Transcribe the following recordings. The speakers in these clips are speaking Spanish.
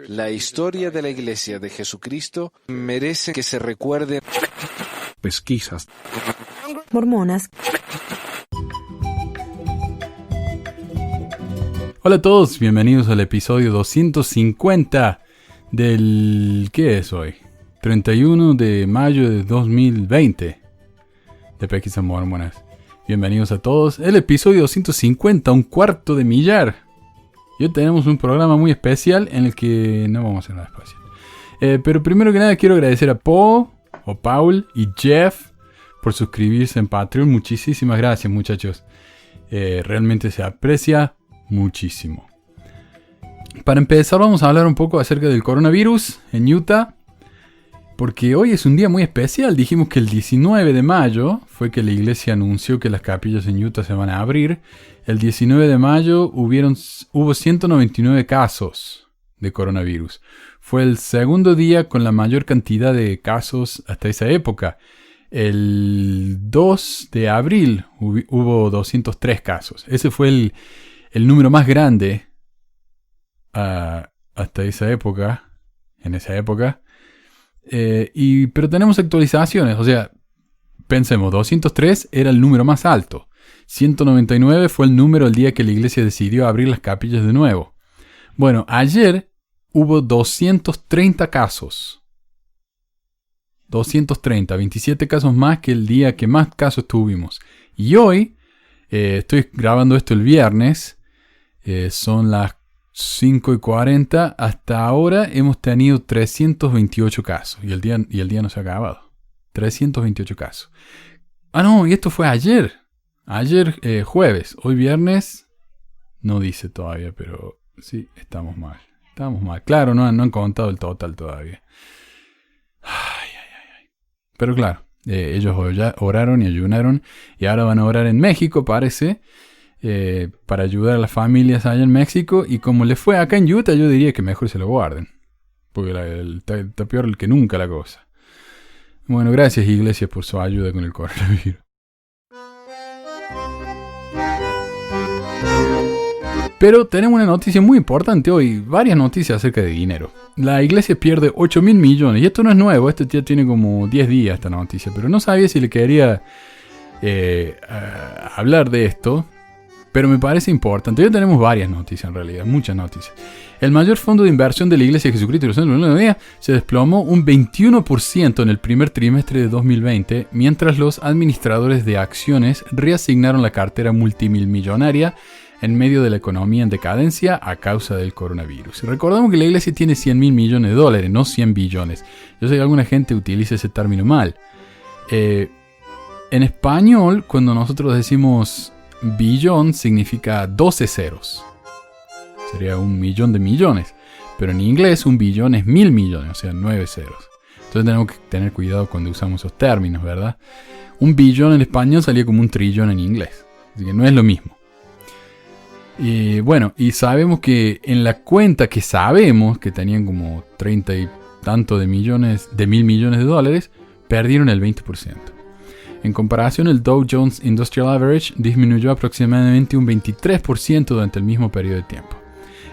La historia de la Iglesia de Jesucristo merece que se recuerde. Pesquisas. Mormonas. Hola a todos, bienvenidos al episodio 250 del... ¿qué es hoy? 31 de mayo de 2020 de Pesquisas Mormonas. Bienvenidos a todos. El episodio 250, un cuarto de millar. Y hoy tenemos un programa muy especial en el que no vamos a hacer nada especial. Pero primero que nada quiero agradecer a Paul y Jeff por suscribirse en Patreon. Muchísimas gracias, muchachos. Realmente se aprecia muchísimo. Para empezar vamos a hablar un poco acerca del coronavirus en Utah. Porque hoy es un día muy especial. Dijimos que el 19 de mayo fue que la iglesia anunció que las capillas en Utah se van a abrir. El 19 de mayo hubo 199 casos de coronavirus. Fue el segundo día con la mayor cantidad de casos hasta esa época. El 2 de abril hubo 203 casos. Ese fue el número más grande hasta esa época. En esa época. Pero tenemos actualizaciones, o sea, pensemos, 203 era el número más alto, 199 fue el número el día que la iglesia decidió abrir las capillas de nuevo. Bueno, ayer hubo 230 casos, 27 casos más que el día que más casos tuvimos. Y hoy, estoy grabando esto el viernes, son las 5:40, hasta ahora hemos tenido 328 casos. Y el día no se ha acabado. 328 casos. Ah, no, y esto fue ayer. Ayer jueves. Hoy viernes no dice todavía, pero sí, estamos mal. Claro, no han contado el total todavía. Ay. Pero claro, ellos oraron y ayunaron. Y ahora van a orar en México, parece. Para ayudar a las familias allá en México. Y como les fue acá en Utah, yo diría que mejor se lo guarden, porque está peor que nunca la cosa. Bueno, gracias iglesia por su ayuda con el coronavirus. Pero tenemos una noticia muy importante hoy. Varias noticias acerca de dinero. La iglesia pierde 8.000 millones. Y esto no es nuevo, esto ya tiene como 10 días esta noticia. Pero no sabía si le quería hablar de esto. Pero me parece importante. Ya tenemos varias noticias en realidad, muchas noticias. El mayor fondo de inversión de la Iglesia de Jesucristo de los Santos de la Iglesia se desplomó un 21% en el primer trimestre de 2020, mientras los administradores de acciones reasignaron la cartera multimillonaria en medio de la economía en decadencia a causa del coronavirus. Y recordamos que la Iglesia tiene 100.000 millones de dólares, no 100 billones. Yo sé que alguna gente utiliza ese término mal. En español, cuando nosotros decimos billón significa 12 ceros. Sería 1.000.000 de millones. Pero en inglés un billón es 1.000 millones, o sea 9 ceros. Entonces tenemos que tener cuidado cuando usamos esos términos, ¿verdad? Un billón en español salía como un trillón en inglés. Así que no es lo mismo. Y bueno, y sabemos que en la cuenta que sabemos que tenían como 30 y tanto de millones, de 1.000 millones de dólares, perdieron el 20%. En comparación, el Dow Jones Industrial Average disminuyó aproximadamente un 23% durante el mismo periodo de tiempo.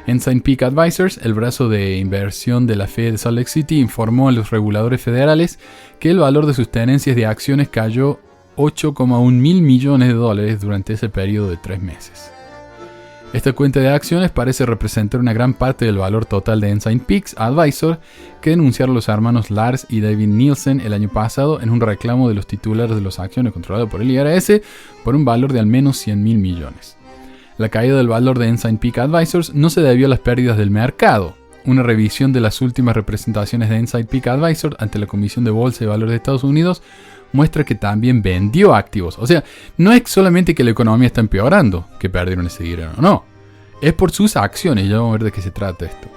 Ensign Peak Advisors, el brazo de inversión de la Fed de Salt Lake City, informó a los reguladores federales que el valor de sus tenencias de acciones cayó 8,1 mil millones de dólares durante ese periodo de 3 meses. Esta cuenta de acciones parece representar una gran parte del valor total de Ensign Peak Advisors, que denunciaron los hermanos Lars y David Nielsen el año pasado en un reclamo de los titulares de las acciones controladas por el IRS por un valor de al menos 100.000 millones. La caída del valor de Ensign Peak Advisors no se debió a las pérdidas del mercado. Una revisión de las últimas representaciones de Ensign Peak Advisors ante la Comisión de Bolsa y Valores de Estados Unidos muestra que también vendió activos. O sea, no es solamente que la economía está empeorando, que perdieron ese dinero, no. Es por sus acciones, ya vamos a ver de qué se trata esto.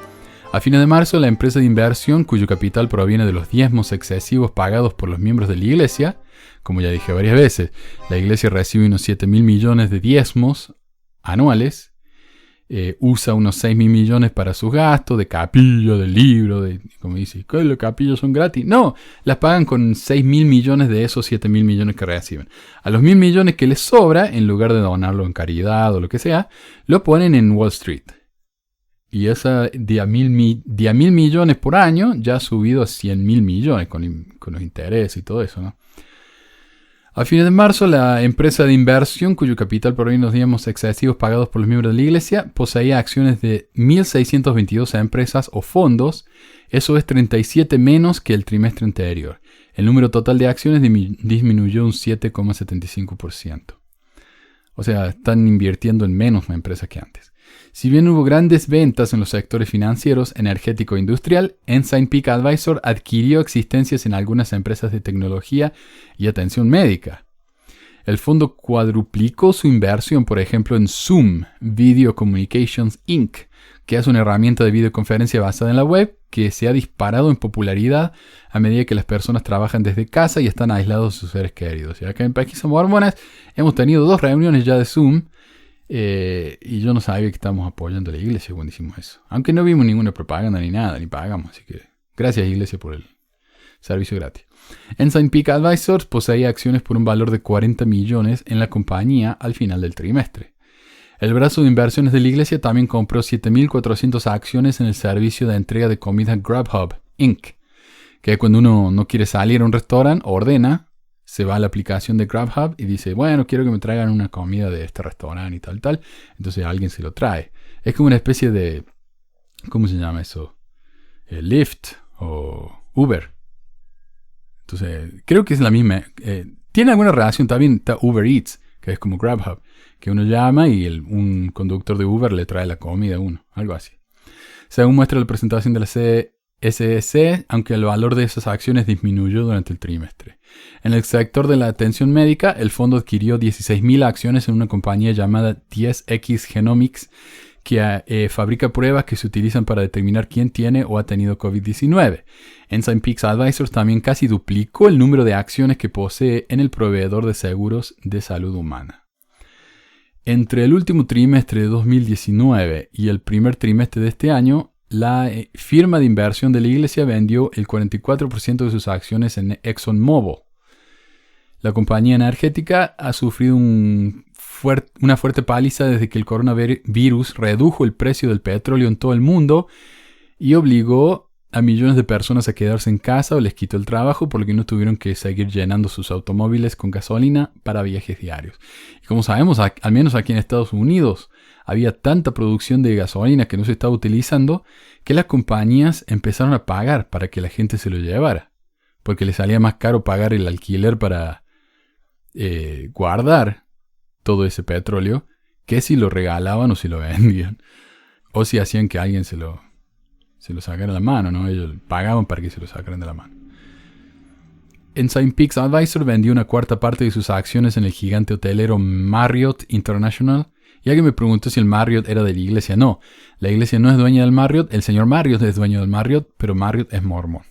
A fines de marzo, la empresa de inversión, cuyo capital proviene de los diezmos excesivos pagados por los miembros de la iglesia, como ya dije varias veces, la iglesia recibe unos 7.000 millones de diezmos anuales, usa unos 6.000 millones para sus gastos, de capilla, de libro, de, como dice, ¿qué? ¿Los capillos son gratis? No, las pagan con 6.000 millones de esos 7.000 millones que reciben. A los 1.000 millones que les sobra, en lugar de donarlo en caridad o lo que sea, lo ponen en Wall Street. Y esa de a mil millones por año ya ha subido a 100.000 millones con los intereses y todo eso, ¿no? A fines de marzo, la empresa de inversión, cuyo capital proviene de los diezmos excesivos pagados por los miembros de la iglesia, poseía acciones de 1.622 empresas o fondos. Eso es 37 menos que el trimestre anterior. El número total de acciones disminuyó un 7,75%. O sea, están invirtiendo en menos empresas que antes. Si bien hubo grandes ventas en los sectores financieros, energético e industrial, Ensign Peak Advisor adquirió existencias en algunas empresas de tecnología y atención médica. El fondo cuadruplicó su inversión, por ejemplo, en Zoom Video Communications Inc., que es una herramienta de videoconferencia basada en la web que se ha disparado en popularidad a medida que las personas trabajan desde casa y están aislados de sus seres queridos. Y acá en Pesquisas Mormonas hemos tenido 2 reuniones ya de Zoom. Y yo no sabía que estábamos apoyando a la iglesia cuando hicimos eso. Aunque no vimos ninguna propaganda ni nada, ni pagamos. Así que gracias, iglesia, por el servicio gratis. Ensign Peak Advisors poseía acciones por un valor de 40 millones en la compañía al final del trimestre. El brazo de inversiones de la iglesia también compró 7.400 acciones en el servicio de entrega de comida Grubhub, Inc., que cuando uno no quiere salir a un restaurante, ordena, se va a la aplicación de Grubhub y dice, bueno, quiero que me traigan una comida de este restaurante y tal. Entonces alguien se lo trae. Es como una especie de, ¿cómo se llama eso? Lyft o Uber. Entonces, creo que es la misma. Tiene alguna relación, también está Uber Eats, que es como Grubhub, que uno llama y un conductor de Uber le trae la comida a uno, algo así. Según muestra la presentación de la SEC, aunque el valor de esas acciones disminuyó durante el trimestre. En el sector de la atención médica, el fondo adquirió 16.000 acciones en una compañía llamada 10X Genomics que fabrica pruebas que se utilizan para determinar quién tiene o ha tenido COVID-19. Ensign Peak Advisors también casi duplicó el número de acciones que posee en el proveedor de seguros de salud humana. Entre el último trimestre de 2019 y el primer trimestre de este año, la firma de inversión de la iglesia vendió el 44% de sus acciones en ExxonMobil. La compañía energética ha sufrido una fuerte paliza desde que el coronavirus redujo el precio del petróleo en todo el mundo y obligó a millones de personas a quedarse en casa o les quitó el trabajo por lo que no tuvieron que seguir llenando sus automóviles con gasolina para viajes diarios. Y como sabemos, al menos aquí en Estados Unidos, había tanta producción de gasolina que no se estaba utilizando que las compañías empezaron a pagar para que la gente se lo llevara. Porque les salía más caro pagar el alquiler para guardar todo ese petróleo que si lo regalaban o si lo vendían. O si hacían que alguien se lo sacara de la mano, ¿no? Ellos pagaban para que se lo sacaran de la mano. Ensign Peak Advisor vendió una cuarta parte de sus acciones en el gigante hotelero Marriott International. Y alguien me preguntó si el Marriott era de la iglesia. No, la iglesia no es dueña del Marriott. El señor Marriott es dueño del Marriott, pero Marriott es mormón.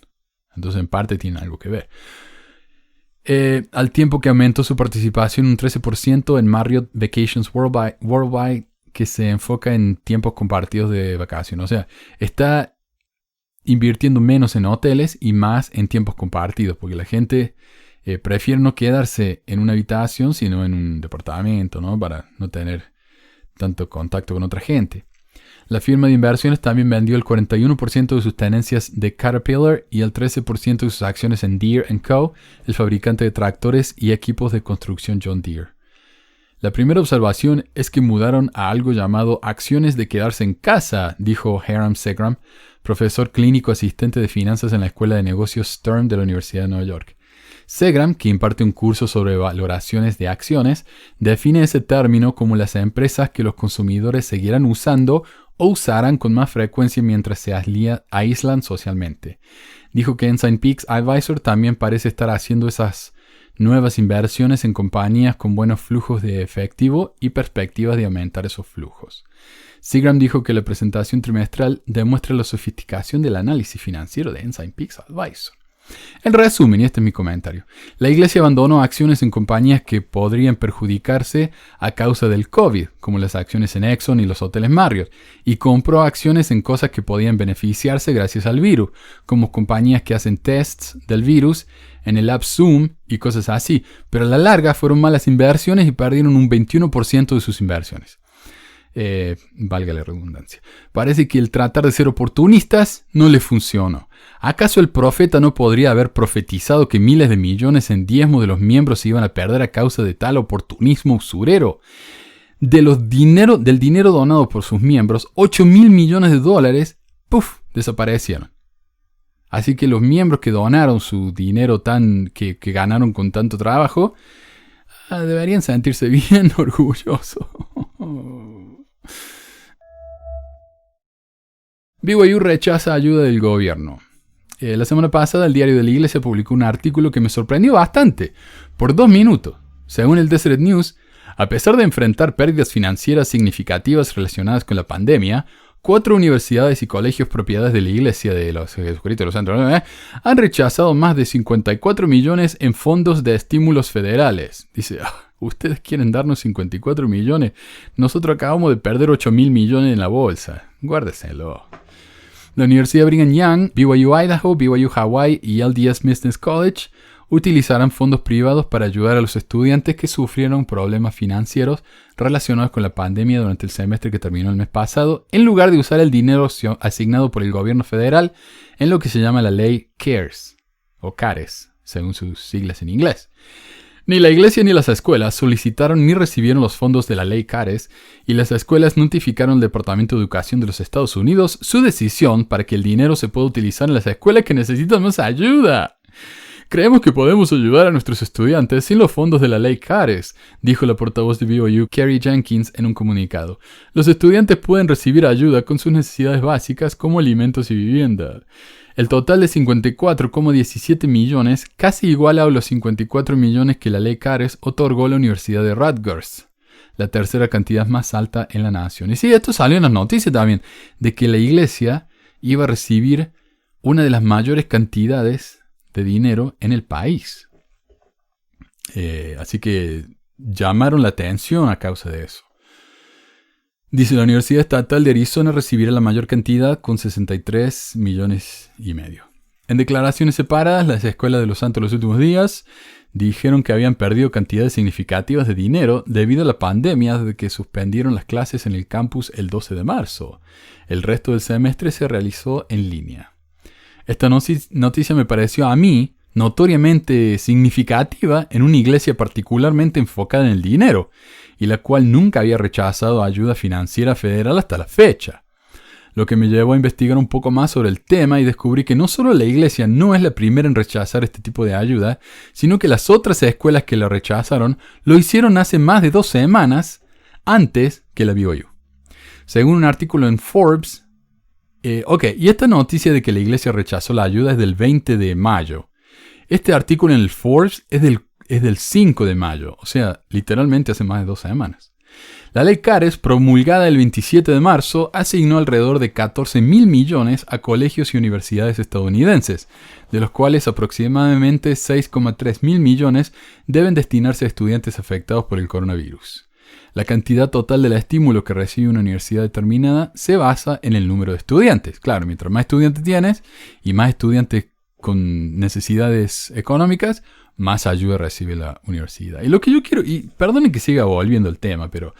Entonces en parte tiene algo que ver. Al tiempo que aumentó su participación un 13% en Marriott Vacations Worldwide, que se enfoca en tiempos compartidos de vacaciones. O sea, está invirtiendo menos en hoteles y más en tiempos compartidos, porque la gente prefiere no quedarse en una habitación, sino en un departamento, ¿no? Para no tener tanto contacto con otra gente. La firma de inversiones también vendió el 41% de sus tenencias de Caterpillar y el 13% de sus acciones en Deere & Co., el fabricante de tractores y equipos de construcción John Deere. La primera observación es que mudaron a algo llamado acciones de quedarse en casa, dijo Hiram Segram, profesor clínico asistente de finanzas en la Escuela de Negocios Stern de la Universidad de Nueva York. Segram, que imparte un curso sobre valoraciones de acciones, define ese término como las empresas que los consumidores seguirán usando o usarán con más frecuencia mientras se aíslan socialmente. Dijo que Ensign Peak Advisor también parece estar haciendo esas nuevas inversiones en compañías con buenos flujos de efectivo y perspectivas de aumentar esos flujos. Segram dijo que la presentación trimestral demuestra la sofisticación del análisis financiero de Ensign Peak Advisor. En resumen, y este es mi comentario, la iglesia abandonó acciones en compañías que podrían perjudicarse a causa del COVID, como las acciones en Exxon y los hoteles Marriott, y compró acciones en cosas que podían beneficiarse gracias al virus, como compañías que hacen tests del virus en el app Zoom y cosas así, pero a la larga fueron malas inversiones y perdieron un 21% de sus inversiones. Valga la redundancia. Parece que el tratar de ser oportunistas no le funcionó. ¿Acaso el profeta no podría haber profetizado que miles de millones en diezmos de los miembros se iban a perder a causa de tal oportunismo usurero? Del dinero donado por sus miembros, 8.000 millones de dólares, desaparecieron. Así que los miembros que donaron su dinero que ganaron con tanto trabajo, deberían sentirse bien orgullosos. BYU rechaza ayuda del gobierno. La semana pasada el Diario de la Iglesia publicó un artículo que me sorprendió bastante, por 2 minutos. Según el Deseret News, a pesar de enfrentar pérdidas financieras significativas relacionadas con la pandemia, 4 universidades y colegios propiedades de la Iglesia de los Jesucristo de los Santos han rechazado más de 54 millones en fondos de estímulos federales. Dice, ustedes quieren darnos 54 millones. Nosotros acabamos de perder 8.000 millones en la bolsa. Guárdeselo. La Universidad Brigham Young, BYU Idaho, BYU Hawaii y LDS Business College utilizarán fondos privados para ayudar a los estudiantes que sufrieron problemas financieros relacionados con la pandemia durante el semestre que terminó el mes pasado, en lugar de usar el dinero asignado por el gobierno federal en lo que se llama la ley CARES, o CARES, según sus siglas en inglés. Ni la iglesia ni las escuelas solicitaron ni recibieron los fondos de la ley CARES, y las escuelas notificaron al Departamento de Educación de los Estados Unidos su decisión para que el dinero se pueda utilizar en las escuelas que necesitan más ayuda. Creemos que podemos ayudar a nuestros estudiantes sin los fondos de la ley CARES, dijo la portavoz de BYU, Kerry Jenkins, en un comunicado. Los estudiantes pueden recibir ayuda con sus necesidades básicas como alimentos y vivienda. El total de 54,17 millones casi iguala a los 54 millones que la ley CARES otorgó a la Universidad de Rutgers, la tercera cantidad más alta en la nación. Y sí, esto salió en las noticias también, de que la iglesia iba a recibir una de las mayores cantidades de dinero en el país. Así que llamaron la atención a causa de eso. Dice, la Universidad Estatal de Arizona recibirá la mayor cantidad con 63 millones y medio. En declaraciones separadas, las escuelas de los santos los últimos días dijeron que habían perdido cantidades significativas de dinero debido a la pandemia desde que suspendieron las clases en el campus el 12 de marzo. El resto del semestre se realizó en línea. Esta noticia me pareció a mí notoriamente significativa en una iglesia particularmente enfocada en el dinero, y la cual nunca había rechazado ayuda financiera federal hasta la fecha. Lo que me llevó a investigar un poco más sobre el tema y descubrí que no solo la iglesia no es la primera en rechazar este tipo de ayuda, sino que las otras escuelas que la rechazaron lo hicieron hace más de 2 semanas antes que la BYU. Según un artículo en Forbes, y esta noticia de que la iglesia rechazó la ayuda es del 20 de mayo. Este artículo en el Forbes es del 5 de mayo, o sea, literalmente hace más de 2 semanas. La ley CARES, promulgada el 27 de marzo, asignó alrededor de 14.000 millones a colegios y universidades estadounidenses, de los cuales aproximadamente 6,3 mil millones deben destinarse a estudiantes afectados por el coronavirus. La cantidad total del estímulo que recibe una universidad determinada se basa en el número de estudiantes. Claro, mientras más estudiantes tienes y más estudiantes con necesidades económicas, más ayuda recibe la universidad. Y lo que yo quiero, y perdonen que siga volviendo al tema, pero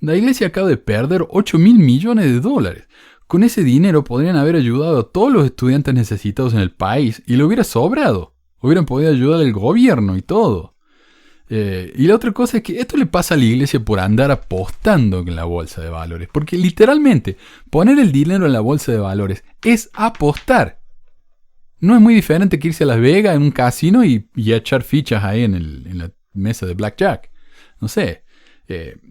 la iglesia acaba de perder 8.000 millones de dólares. Con ese dinero podrían haber ayudado a todos los estudiantes necesitados en el país y le hubiera sobrado. Hubieran podido ayudar al gobierno y todo. Y la otra cosa es que esto le pasa a la iglesia por andar apostando en la bolsa de valores. Porque literalmente poner el dinero en la bolsa de valores es apostar. No es muy diferente que irse a Las Vegas en un casino y echar fichas ahí en la mesa de blackjack. No sé.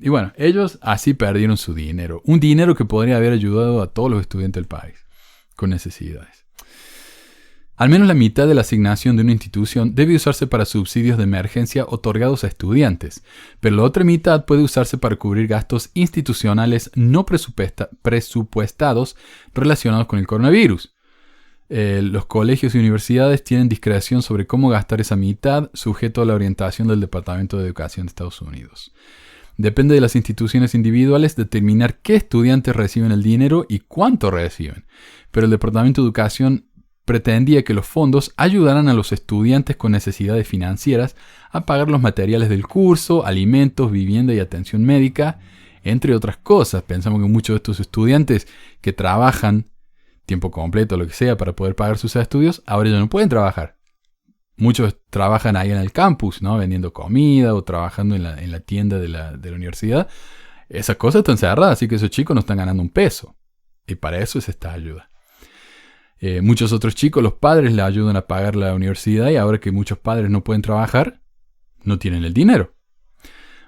Y bueno, ellos así perdieron su dinero. Un dinero que podría haber ayudado a todos los estudiantes del país con necesidades. Al menos la mitad de la asignación de una institución debe usarse para subsidios de emergencia otorgados a estudiantes, pero la otra mitad puede usarse para cubrir gastos institucionales no presupuestados relacionados con el coronavirus. Los colegios y universidades tienen discreción sobre cómo gastar esa mitad, sujeto a la orientación del Departamento de Educación de Estados Unidos. Depende de las instituciones individuales determinar qué estudiantes reciben el dinero y cuánto reciben, pero el Departamento de Educación pretendía que los fondos ayudaran a los estudiantes con necesidades financieras a pagar los materiales del curso, alimentos, vivienda y atención médica, Entre otras cosas, pensamos que muchos de estos estudiantes que trabajan tiempo completo, lo que sea, para poder pagar sus estudios, ahora ya no pueden trabajar. Muchos trabajan ahí en el campus, ¿no? Vendiendo comida o trabajando en la tienda de la universidad. Esas cosas están cerradas, así que esos chicos no están ganando un peso. Y para eso es esta ayuda. Muchos otros chicos, los padres les ayudan a pagar la universidad y ahora que muchos padres no pueden trabajar, no tienen el dinero.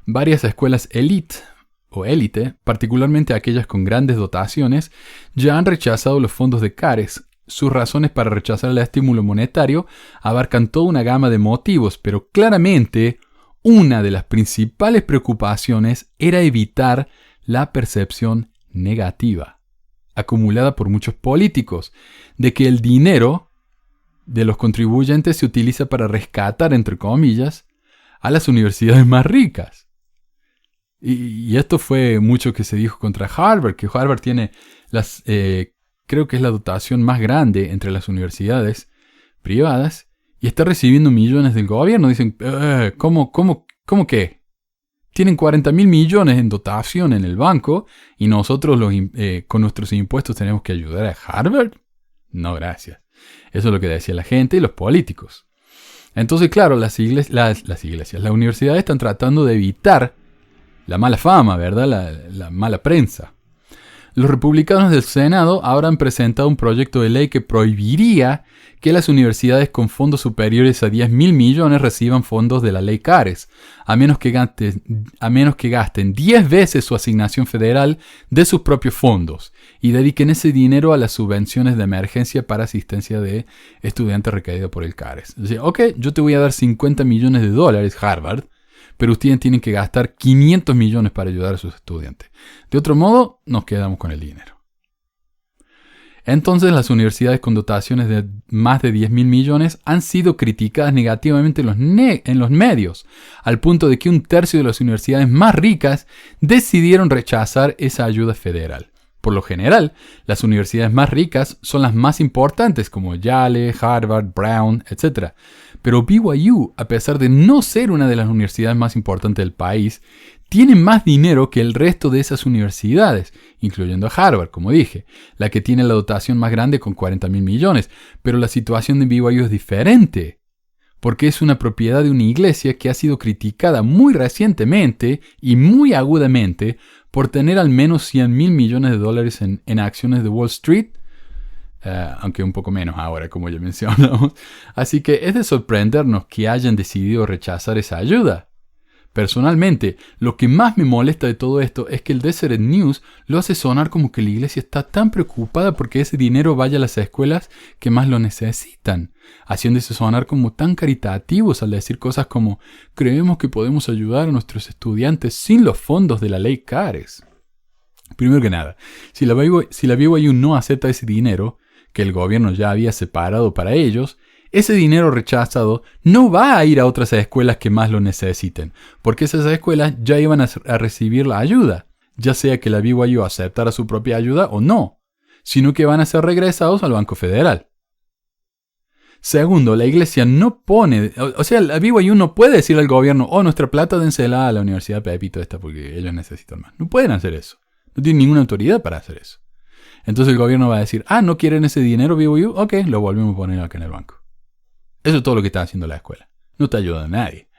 Varias escuelas élite, particularmente aquellas con grandes dotaciones, ya han rechazado los fondos de CARES. Sus razones para rechazar el estímulo monetario abarcan toda una gama de motivos, pero claramente una de las principales preocupaciones era evitar la percepción negativa, acumulada por muchos políticos, de que el dinero de los contribuyentes se utiliza para rescatar, entre comillas, a las universidades más ricas. Y esto fue mucho que se dijo contra Harvard, que Harvard tiene creo que es la dotación más grande entre las universidades privadas y está recibiendo millones del gobierno. Dicen, ¿cómo qué? Tienen 40.000 millones en dotación en el banco y nosotros con nuestros impuestos tenemos que ayudar a Harvard. No, gracias. Eso es lo que decía la gente y los políticos. Entonces, claro, las universidades están tratando de evitar la mala fama, ¿verdad? La mala prensa. Los republicanos del Senado ahora han presentado un proyecto de ley que prohibiría que las universidades con fondos superiores a 10.000 millones reciban fondos de la ley CARES, a menos que gasten 10 veces su asignación federal de sus propios fondos y dediquen ese dinero a las subvenciones de emergencia para asistencia de estudiantes requeridos por el CARES. Es decir, ok, yo te voy a dar 50 millones de dólares, Harvard, pero ustedes tienen que gastar 500 millones para ayudar a sus estudiantes. De otro modo, nos quedamos con el dinero. Entonces, las universidades con dotaciones de más de 10.000 millones han sido criticadas negativamente en los medios, al punto de que un tercio de las universidades más ricas decidieron rechazar esa ayuda federal. Por lo general, las universidades más ricas son las más importantes, como Yale, Harvard, Brown, etc. Pero BYU, a pesar de no ser una de las universidades más importantes del país, tiene más dinero que el resto de esas universidades, incluyendo a Harvard, como dije, la que tiene la dotación más grande con 40.000 millones. Pero la situación de BYU es diferente, porque es una propiedad de una iglesia que ha sido criticada muy recientemente y muy agudamente por tener al menos 100.000 millones de dólares en acciones de Wall Street, aunque un poco menos ahora, como ya mencionamos. Así que es de sorprendernos que hayan decidido rechazar esa ayuda. Personalmente, lo que más me molesta de todo esto es que el Deseret News lo hace sonar como que la iglesia está tan preocupada porque ese dinero vaya a las escuelas que más lo necesitan, haciéndose sonar como tan caritativos al decir cosas como creemos que podemos ayudar a nuestros estudiantes sin los fondos de la ley CARES. Primero que nada, si la BYU no acepta ese dinero, que el gobierno ya había separado para ellos, ese dinero rechazado no va a ir a otras escuelas que más lo necesiten, porque esas escuelas ya iban a recibir la ayuda, ya sea que la BYU aceptara su propia ayuda o no, sino que van a ser regresados al Banco Federal. Segundo, la iglesia no pone, la BYU no puede decirle al gobierno, nuestra plata dénsela a la Universidad Pepito esta porque ellos necesitan más. No pueden hacer eso. No tienen ninguna autoridad para hacer eso. Entonces el gobierno va a decir, ¿no quieren ese dinero BYU? Ok, lo volvemos a poner acá en el banco. Eso es todo lo que está haciendo la escuela. No está ayudando a nadie.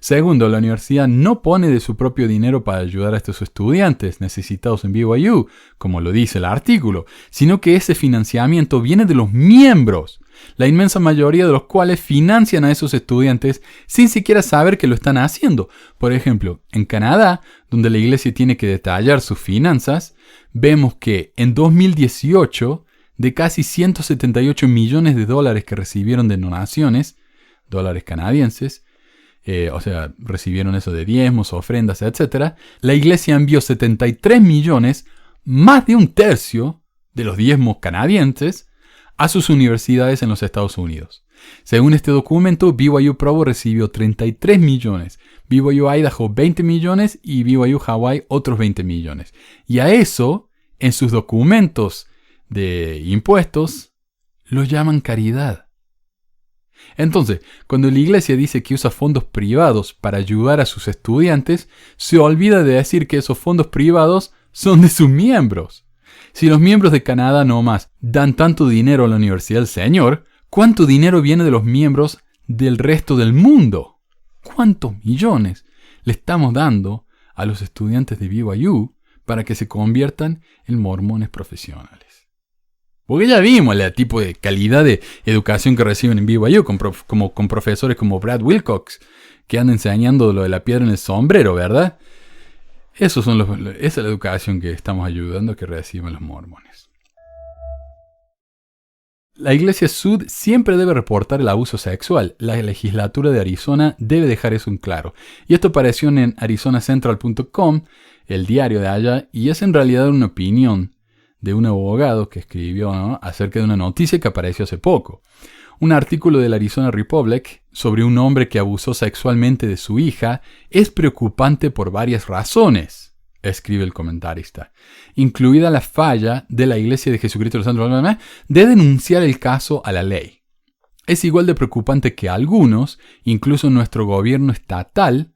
Segundo, la universidad no pone de su propio dinero para ayudar a estos estudiantes necesitados en BYU, como lo dice el artículo, sino que ese financiamiento viene de los miembros, la inmensa mayoría de los cuales financian a esos estudiantes sin siquiera saber que lo están haciendo. Por ejemplo, en Canadá, donde la iglesia tiene que detallar sus finanzas, vemos que en 2018, de casi 178 millones de dólares que recibieron de donaciones, dólares canadienses, recibieron eso de diezmos, ofrendas, etc. La iglesia envió 73 millones, más de un tercio de los diezmos canadienses, a sus universidades en los Estados Unidos. Según este documento, BYU Provo recibió 33 millones, BYU Idaho 20 millones y BYU Hawaii otros 20 millones. Y a eso, en sus documentos de impuestos, lo llaman caridad. Entonces, cuando la iglesia dice que usa fondos privados para ayudar a sus estudiantes, se olvida de decir que esos fondos privados son de sus miembros. Si los miembros de Canadá nomás dan tanto dinero a la Universidad del Señor, ¿cuánto dinero viene de los miembros del resto del mundo? ¿Cuántos millones le estamos dando a los estudiantes de BYU para que se conviertan en mormones profesionales? Porque ya vimos el tipo de calidad de educación que reciben en BYU con profesores como Brad Wilcox, que andan enseñando lo de la piedra en el sombrero, ¿verdad? Esa es la educación que estamos ayudando a que reciban los mormones. La Iglesia Sud siempre debe reportar el abuso sexual. La legislatura de Arizona debe dejar eso en claro. Y esto apareció en arizonacentral.com, el diario de allá, y es en realidad una opinión de un abogado que escribió, ¿no?, acerca de una noticia que apareció hace poco. Un artículo del Arizona Republic sobre un hombre que abusó sexualmente de su hija es preocupante por varias razones, escribe el comentarista, incluida la falla de la Iglesia de Jesucristo de los Santos de denunciar el caso a la ley. Es igual de preocupante que algunos, incluso nuestro gobierno estatal,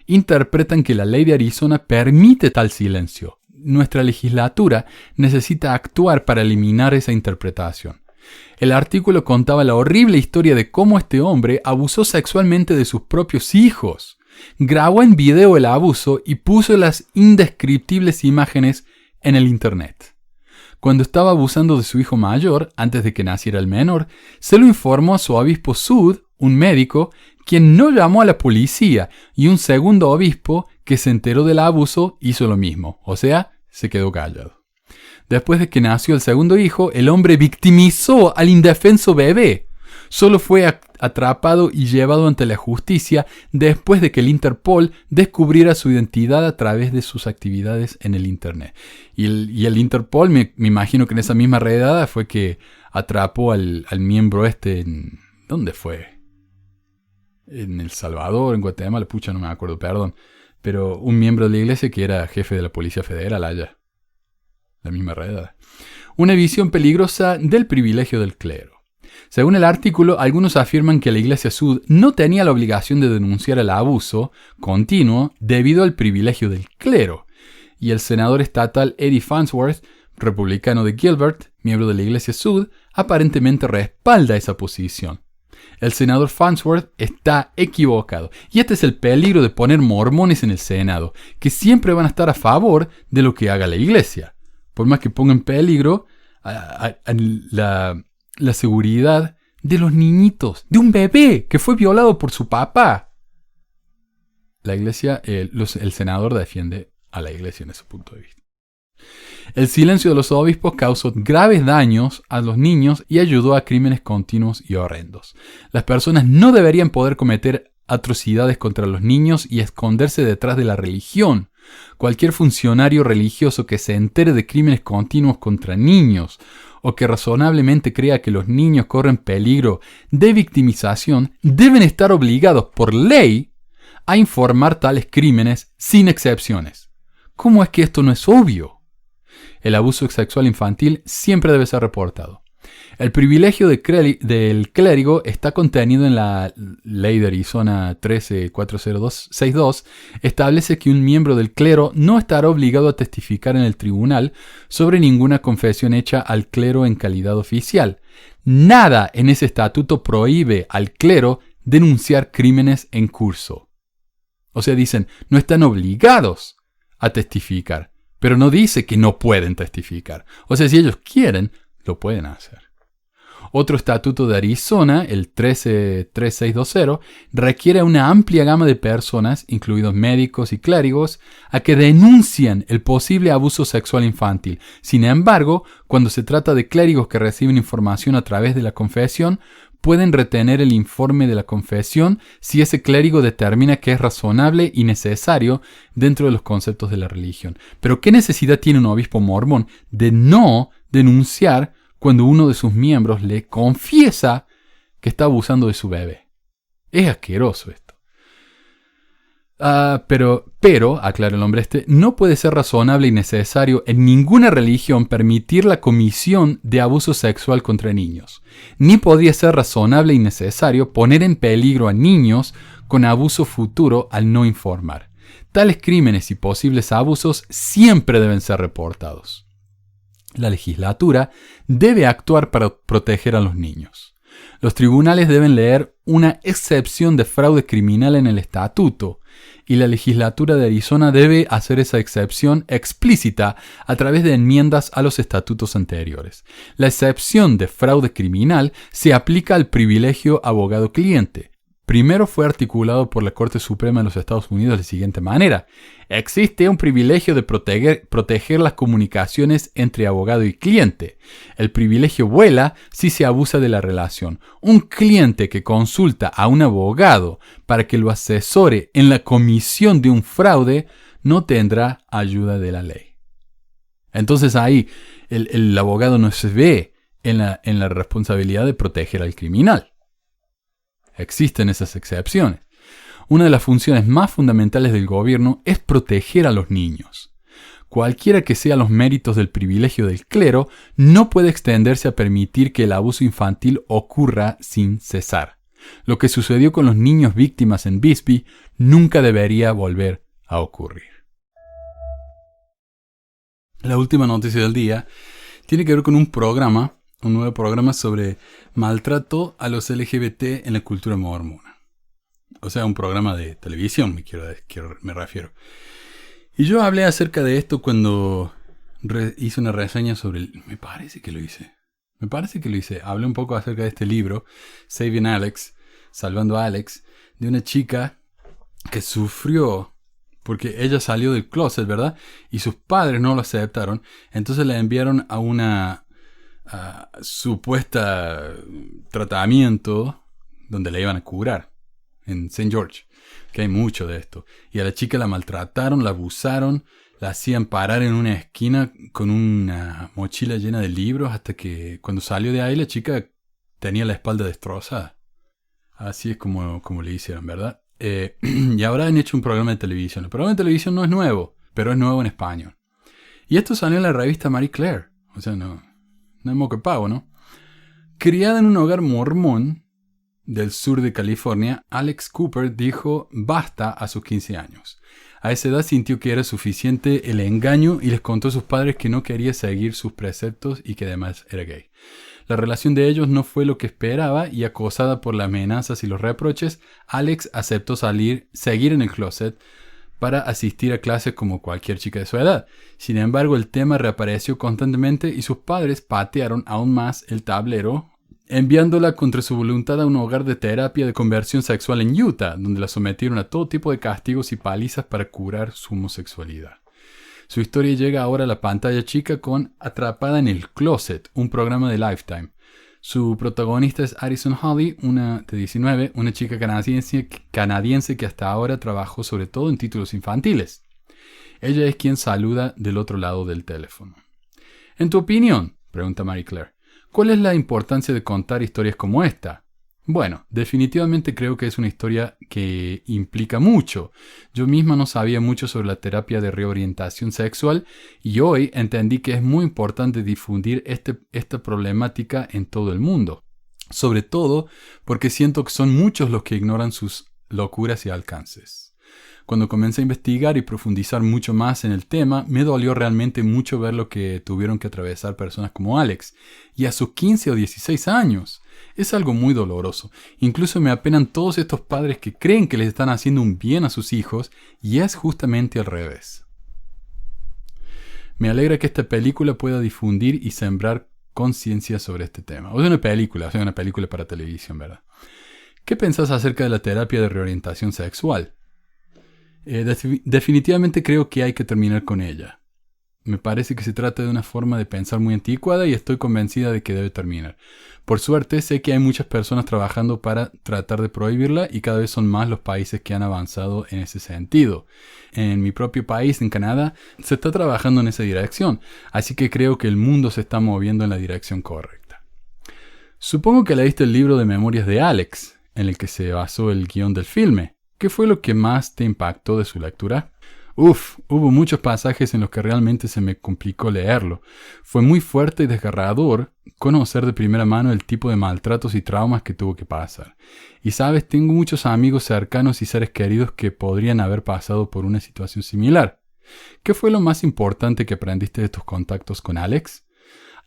interpretan que la ley de Arizona permite tal silencio. Nuestra legislatura necesita actuar para eliminar esa interpretación. El artículo contaba la horrible historia de cómo este hombre abusó sexualmente de sus propios hijos. Grabó en video el abuso y puso las indescriptibles imágenes en el internet. Cuando estaba abusando de su hijo mayor, antes de que naciera el menor, se lo informó a su obispo Sud, un médico, quien no llamó a la policía, y un segundo obispo que se enteró del abuso hizo lo mismo, o sea, se quedó callado. Después de que nació el segundo hijo, el hombre victimizó al indefenso bebé. Solo fue atrapado y llevado ante la justicia después de que el Interpol descubriera su identidad a través de sus actividades en el Internet. Y el Interpol, me imagino que en esa misma redada fue que atrapó al miembro en... ¿Dónde fue? En El Salvador, en Guatemala, pucha, no me acuerdo, perdón. Pero un miembro de la iglesia que era jefe de la Policía Federal allá. La misma redada. Una visión peligrosa del privilegio del clero. Según el artículo, algunos afirman que la Iglesia Sud no tenía la obligación de denunciar el abuso continuo debido al privilegio del clero. Y el senador estatal Eddie Farnsworth, republicano de Gilbert, miembro de la Iglesia Sud, aparentemente respalda esa posición. El senador Farnsworth está equivocado. Y este es el peligro de poner mormones en el Senado, que siempre van a estar a favor de lo que haga la Iglesia. Por más que ponga en peligro la seguridad de los niñitos, de un bebé que fue violado por su papá. La Iglesia, el senador defiende a la Iglesia en ese punto de vista. El silencio de los obispos causó graves daños a los niños y ayudó a crímenes continuos y horrendos. Las personas no deberían poder cometer atrocidades contra los niños y esconderse detrás de la religión. Cualquier funcionario religioso que se entere de crímenes continuos contra niños o que razonablemente crea que los niños corren peligro de victimización deben estar obligados por ley a informar tales crímenes sin excepciones. ¿Cómo es que esto no es obvio? El abuso sexual infantil siempre debe ser reportado. El privilegio del clérigo está contenido en la ley de Arizona 13-402-62. Establece que un miembro del clero no estará obligado a testificar en el tribunal sobre ninguna confesión hecha al clero en calidad oficial. Nada en ese estatuto prohíbe al clero denunciar crímenes en curso. O sea, dicen, no están obligados a testificar, pero no dice que no pueden testificar. O sea, si ellos quieren, lo pueden hacer. Otro estatuto de Arizona, el 13-3620, requiere a una amplia gama de personas, incluidos médicos y clérigos, a que denuncien el posible abuso sexual infantil. Sin embargo, cuando se trata de clérigos que reciben información a través de la confesión, pueden retener el informe de la confesión si ese clérigo determina que es razonable y necesario dentro de los conceptos de la religión. Pero ¿qué necesidad tiene un obispo mormón de no denunciar cuando uno de sus miembros le confiesa que está abusando de su bebé? Es asqueroso esto. Pero, aclara el hombre no puede ser razonable y necesario en ninguna religión permitir la comisión de abuso sexual contra niños. Ni podría ser razonable y necesario poner en peligro a niños con abuso futuro al no informar. Tales crímenes y posibles abusos siempre deben ser reportados. La legislatura debe actuar para proteger a los niños. Los tribunales deben leer una excepción de fraude criminal en el estatuto, y la legislatura de Arizona debe hacer esa excepción explícita a través de enmiendas a los estatutos anteriores. La excepción de fraude criminal se aplica al privilegio abogado-cliente. Primero fue articulado por la Corte Suprema de los Estados Unidos de la siguiente manera: existe un privilegio de proteger las comunicaciones entre abogado y cliente. El privilegio vuela si se abusa de la relación. Un cliente que consulta a un abogado para que lo asesore en la comisión de un fraude no tendrá ayuda de la ley. Entonces ahí el abogado no se ve en la responsabilidad de proteger al criminal. Existen esas excepciones. Una de las funciones más fundamentales del gobierno es proteger a los niños. Cualquiera que sean los méritos del privilegio del clero, no puede extenderse a permitir que el abuso infantil ocurra sin cesar. Lo que sucedió con los niños víctimas en Bisbee nunca debería volver a ocurrir. La última noticia del día tiene que ver con un nuevo programa sobre maltrato a los LGBT en la cultura mormona. O sea, un programa de televisión, me refiero. Y yo hablé acerca de esto cuando hice una reseña sobre me parece que lo hice. Hablé un poco acerca de este libro, Saving Alex, Salvando a Alex, de una chica que sufrió porque ella salió del closet, ¿verdad? Y sus padres no lo aceptaron. Entonces la enviaron a una supuesta tratamiento donde la iban a curar en St. George, que hay mucho de esto, y a la chica la maltrataron, la abusaron, la hacían parar en una esquina con una mochila llena de libros, hasta que cuando salió de ahí la chica tenía la espalda destrozada. Así es como le hicieron, ¿verdad? Y ahora han hecho un programa de televisión. El programa de televisión no es nuevo, pero es nuevo en español, y esto salió en la revista Marie Claire. O sea, no hay moco de pavo, ¿no? Criada en un hogar mormón del sur de California, Alex Cooper dijo basta a sus 15 años. A esa edad sintió que era suficiente el engaño y les contó a sus padres que no quería seguir sus preceptos y que además era gay. La relación de ellos no fue lo que esperaba y, acosada por las amenazas y los reproches, Alex aceptó seguir en el closet para asistir a clases como cualquier chica de su edad. Sin embargo, el tema reapareció constantemente y sus padres patearon aún más el tablero, enviándola contra su voluntad a un hogar de terapia de conversión sexual en Utah, donde la sometieron a todo tipo de castigos y palizas para curar su homosexualidad. Su historia llega ahora a la pantalla chica con Atrapada en el Closet, un programa de Lifetime. Su protagonista es Addison Holly, una de 19, una chica canadiense que hasta ahora trabajó sobre todo en títulos infantiles. Ella es quien saluda del otro lado del teléfono. En tu opinión, pregunta Marie Claire, ¿cuál es la importancia de contar historias como esta? Bueno, definitivamente creo que es una historia que implica mucho. Yo misma no sabía mucho sobre la terapia de reorientación sexual y hoy entendí que es muy importante difundir esta problemática en todo el mundo. Sobre todo porque siento que son muchos los que ignoran sus locuras y alcances. Cuando comencé a investigar y profundizar mucho más en el tema, me dolió realmente mucho ver lo que tuvieron que atravesar personas como Alex, y a sus 15 o 16 años. Es algo muy doloroso. Incluso me apenan todos estos padres que creen que les están haciendo un bien a sus hijos, y es justamente al revés. Me alegra que esta película pueda difundir y sembrar conciencia sobre este tema. O sea, una película para televisión, ¿verdad? ¿Qué pensás acerca de la terapia de reorientación sexual? Definitivamente creo que hay que terminar con ella. Me parece que se trata de una forma de pensar muy anticuada y estoy convencida de que debe terminar. Por suerte, sé que hay muchas personas trabajando para tratar de prohibirla y cada vez son más los países que han avanzado en ese sentido. En mi propio país, en Canadá, se está trabajando en esa dirección, así que creo que el mundo se está moviendo en la dirección correcta. Supongo que leíste el libro de memorias de Alex, en el que se basó el guión del filme, ¿Qué fue lo que más te impactó de su lectura? Hubo muchos pasajes en los que realmente se me complicó leerlo. Fue muy fuerte y desgarrador conocer de primera mano el tipo de maltratos y traumas que tuvo que pasar. Y sabes, tengo muchos amigos cercanos y seres queridos que podrían haber pasado por una situación similar. ¿Qué fue lo más importante que aprendiste de tus contactos con Alex?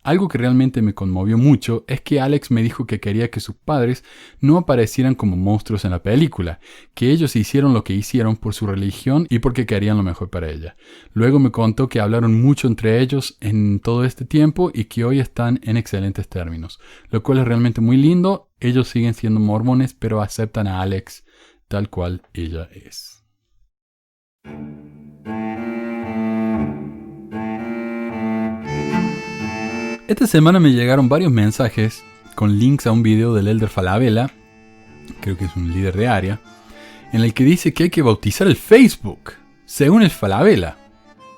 Algo que realmente me conmovió mucho es que Alex me dijo que quería que sus padres no aparecieran como monstruos en la película, que ellos hicieron lo que hicieron por su religión y porque querían lo mejor para ella. Luego me contó que hablaron mucho entre ellos en todo este tiempo y que hoy están en excelentes términos, lo cual es realmente muy lindo. Ellos siguen siendo mormones, pero aceptan a Alex tal cual ella es. Esta semana me llegaron varios mensajes con links a un video del Elder Falabella, creo que es un líder de área, en el que dice que hay que bautizar el Facebook, según el Falabella.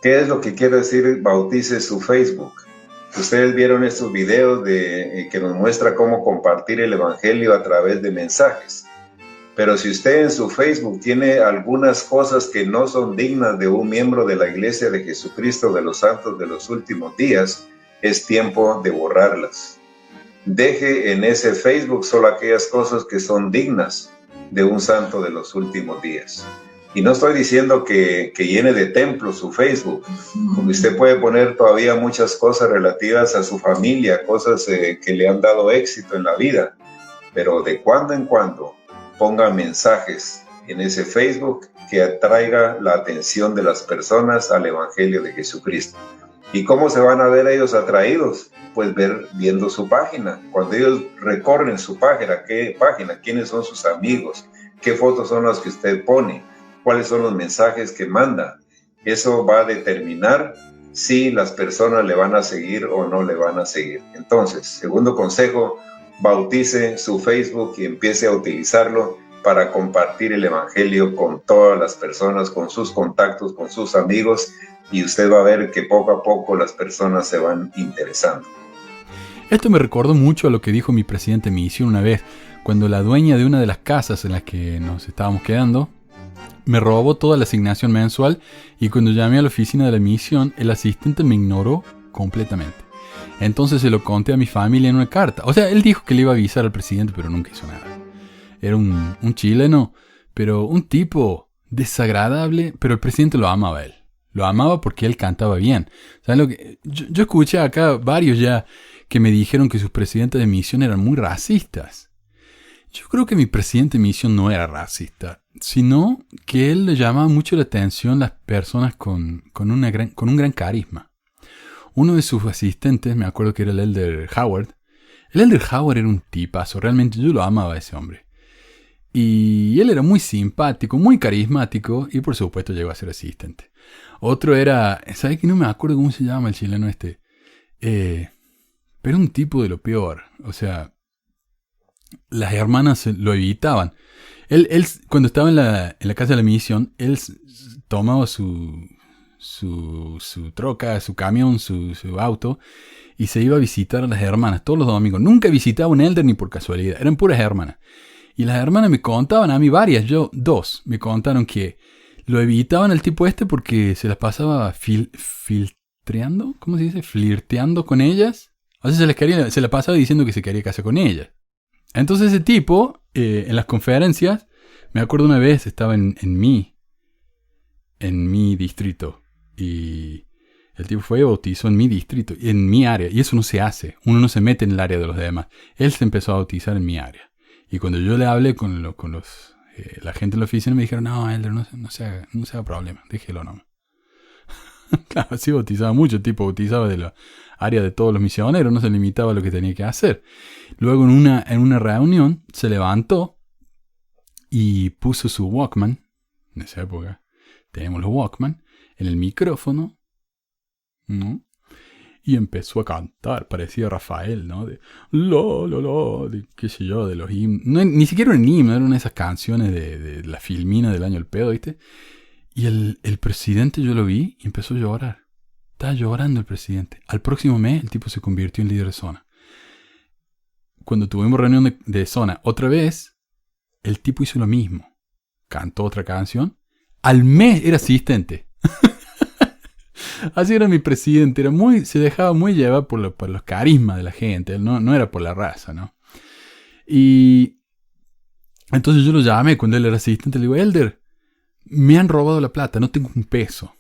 ¿Qué es lo que quiere decir bautice su Facebook? Ustedes vieron estos videos que nos muestra cómo compartir el evangelio a través de mensajes. Pero si usted en su Facebook tiene algunas cosas que no son dignas de un miembro de la Iglesia de Jesucristo de los Santos de los Últimos Días, es tiempo de borrarlas. Deje en ese Facebook solo aquellas cosas que son dignas de un santo de los últimos días. Y no estoy diciendo que llene de templos su Facebook, porque usted puede poner todavía muchas cosas relativas a su familia, cosas que le han dado éxito en la vida, pero de cuando en cuando ponga mensajes en ese Facebook que atraiga la atención de las personas al Evangelio de Jesucristo. ¿Y cómo se van a ver ellos atraídos? Pues viendo su página. Cuando ellos recorren su página, quiénes son sus amigos, qué fotos son las que usted pone, cuáles son los mensajes que manda. Eso va a determinar si las personas le van a seguir o no le van a seguir. Entonces, segundo consejo, bautice su Facebook y empiece a utilizarlo para compartir el evangelio con todas las personas, con sus contactos, con sus amigos, y usted va a ver que poco a poco las personas se van interesando. Esto me recordó mucho a lo que dijo mi presidente de misión una vez, cuando la dueña de una de las casas en las que nos estábamos quedando me robó toda la asignación mensual, y cuando llamé a la oficina de la misión, el asistente me ignoró completamente. Entonces se lo conté a mi familia en una carta. O sea, él dijo que le iba a avisar al presidente, pero nunca hizo nada. Era un chileno, pero un tipo desagradable, pero el presidente lo amaba a él. Lo amaba porque él cantaba bien. ¿Saben lo que? Yo escuché acá varios ya que me dijeron que sus presidentes de misión eran muy racistas. Yo creo que mi presidente de misión no era racista, sino que él le llamaba mucho la atención a las personas con un gran carisma. Uno de sus asistentes, me acuerdo que era el Elder Howard. El Elder Howard era un tipazo, realmente yo lo amaba a ese hombre. Y él era muy simpático, muy carismático, y por supuesto llegó a ser asistente. Otro era, ¿sabes qué? No me acuerdo cómo se llama el chileno este. Pero un tipo de lo peor. O sea, las hermanas lo evitaban. Él cuando estaba en la casa de la misión, él tomaba su troca, su camión, su auto, y se iba a visitar a las hermanas todos los domingos. Nunca visitaba un elder ni por casualidad, eran puras hermanas. Y las hermanas me contaban, a mí varias, dos, me contaron que lo evitaban al tipo este porque se las pasaba filtreando, ¿cómo se dice? Flirteando con ellas. O sea, se la pasaba diciendo que se quería casar con ellas. Entonces ese tipo, en las conferencias, me acuerdo una vez, estaba en mi distrito. Y el tipo fue y bautizó en mi distrito, en mi área. Y eso no se hace. Uno no se mete en el área de los demás. Él se empezó a bautizar en mi área. Y cuando yo le hablé con la gente en la oficina, me dijeron, no, Elder, no se haga problema, déjelo nomás. Claro, así bautizaba mucho. El tipo bautizaba de la área de todos los misioneros, no se limitaba a lo que tenía que hacer. Luego en una reunión se levantó y puso su Walkman. En esa época teníamos los Walkman en el micrófono, ¿no? Y empezó a cantar, parecía Rafael, ¿no? De qué sé yo, de los himnos. No, ni siquiera un himno, eran esas canciones de la filmina del año del pedo, ¿viste? Y el presidente, yo lo vi y empezó a llorar. Estaba llorando el presidente. Al próximo mes, el tipo se convirtió en líder de zona. Cuando tuvimos reunión de zona otra vez, el tipo hizo lo mismo. cantó otra canción. Al mes era asistente. Así era mi presidente. Se dejaba muy llevar por los carismas de la gente. No era por la raza, ¿no? Y entonces yo lo llamé cuando él era asistente. Le digo, Elder, me han robado la plata, no tengo un peso.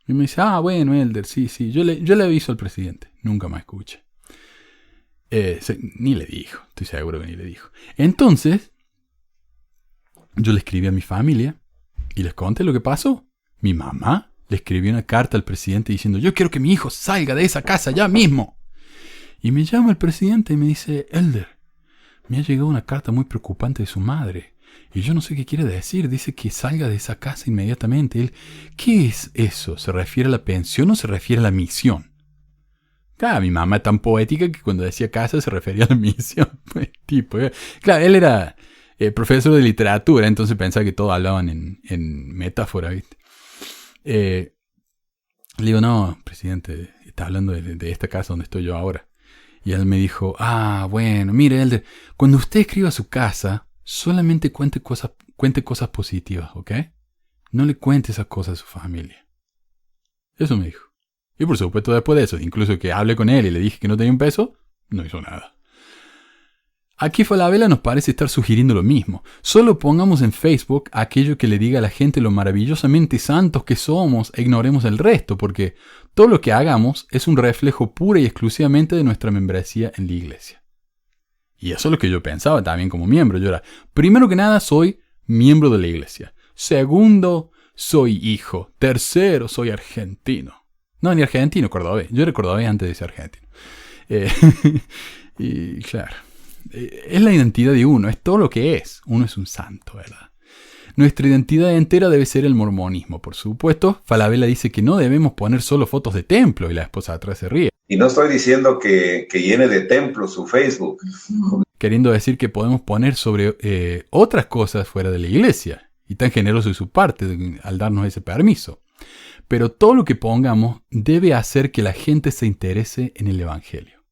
Y me dice, bueno, Elder, sí. Yo le aviso al presidente. Nunca más escuché. Ni le dijo, estoy seguro que ni le dijo. Entonces, yo le escribí a mi familia y les conté lo que pasó. Mi mamá le escribió una carta al presidente diciendo, yo quiero que mi hijo salga de esa casa ya mismo. Y me llama el presidente y me dice, Elder, me ha llegado una carta muy preocupante de su madre. Y yo no sé qué quiere decir. Dice que salga de esa casa inmediatamente. ¿Qué es eso? ¿Se refiere a la pensión o se refiere a la misión? Claro, mi mamá es tan poética que cuando decía casa se refería a la misión. Claro, él era profesor de literatura, entonces pensaba que todos hablaban en metáfora, ¿viste? Le digo, no, presidente, está hablando de esta casa donde estoy yo ahora. Y él me dijo, bueno, mire, Elder, cuando usted escriba su casa, solamente cuente cosas positivas, ¿ok? No le cuente esas cosas a su familia. Eso me dijo. Y por supuesto después de eso, incluso que hablé con él y le dije que no tenía un peso, no hizo nada. Aquí Falabella nos parece estar sugiriendo lo mismo. Solo pongamos en Facebook aquello que le diga a la gente lo maravillosamente santos que somos e ignoremos el resto, porque todo lo que hagamos es un reflejo pura y exclusivamente de nuestra membresía en la iglesia. Y eso es lo que yo pensaba también como miembro. Yo era, primero que nada, soy miembro de la iglesia. Segundo, soy hijo. Tercero, soy argentino. No, ni argentino, cordobés. Yo era cordobés antes de ser argentino. Y claro, es la identidad de uno, es todo lo que es. Uno es un santo, ¿verdad? Nuestra identidad entera debe ser el mormonismo, por supuesto. Falabella dice que no debemos poner solo fotos de templo y la esposa atrás se ríe. Y no estoy diciendo que llene de templos su Facebook. Queriendo decir que podemos poner sobre otras cosas fuera de la iglesia. Y tan generoso de su parte al darnos ese permiso. Pero todo lo que pongamos debe hacer que la gente se interese en el evangelio.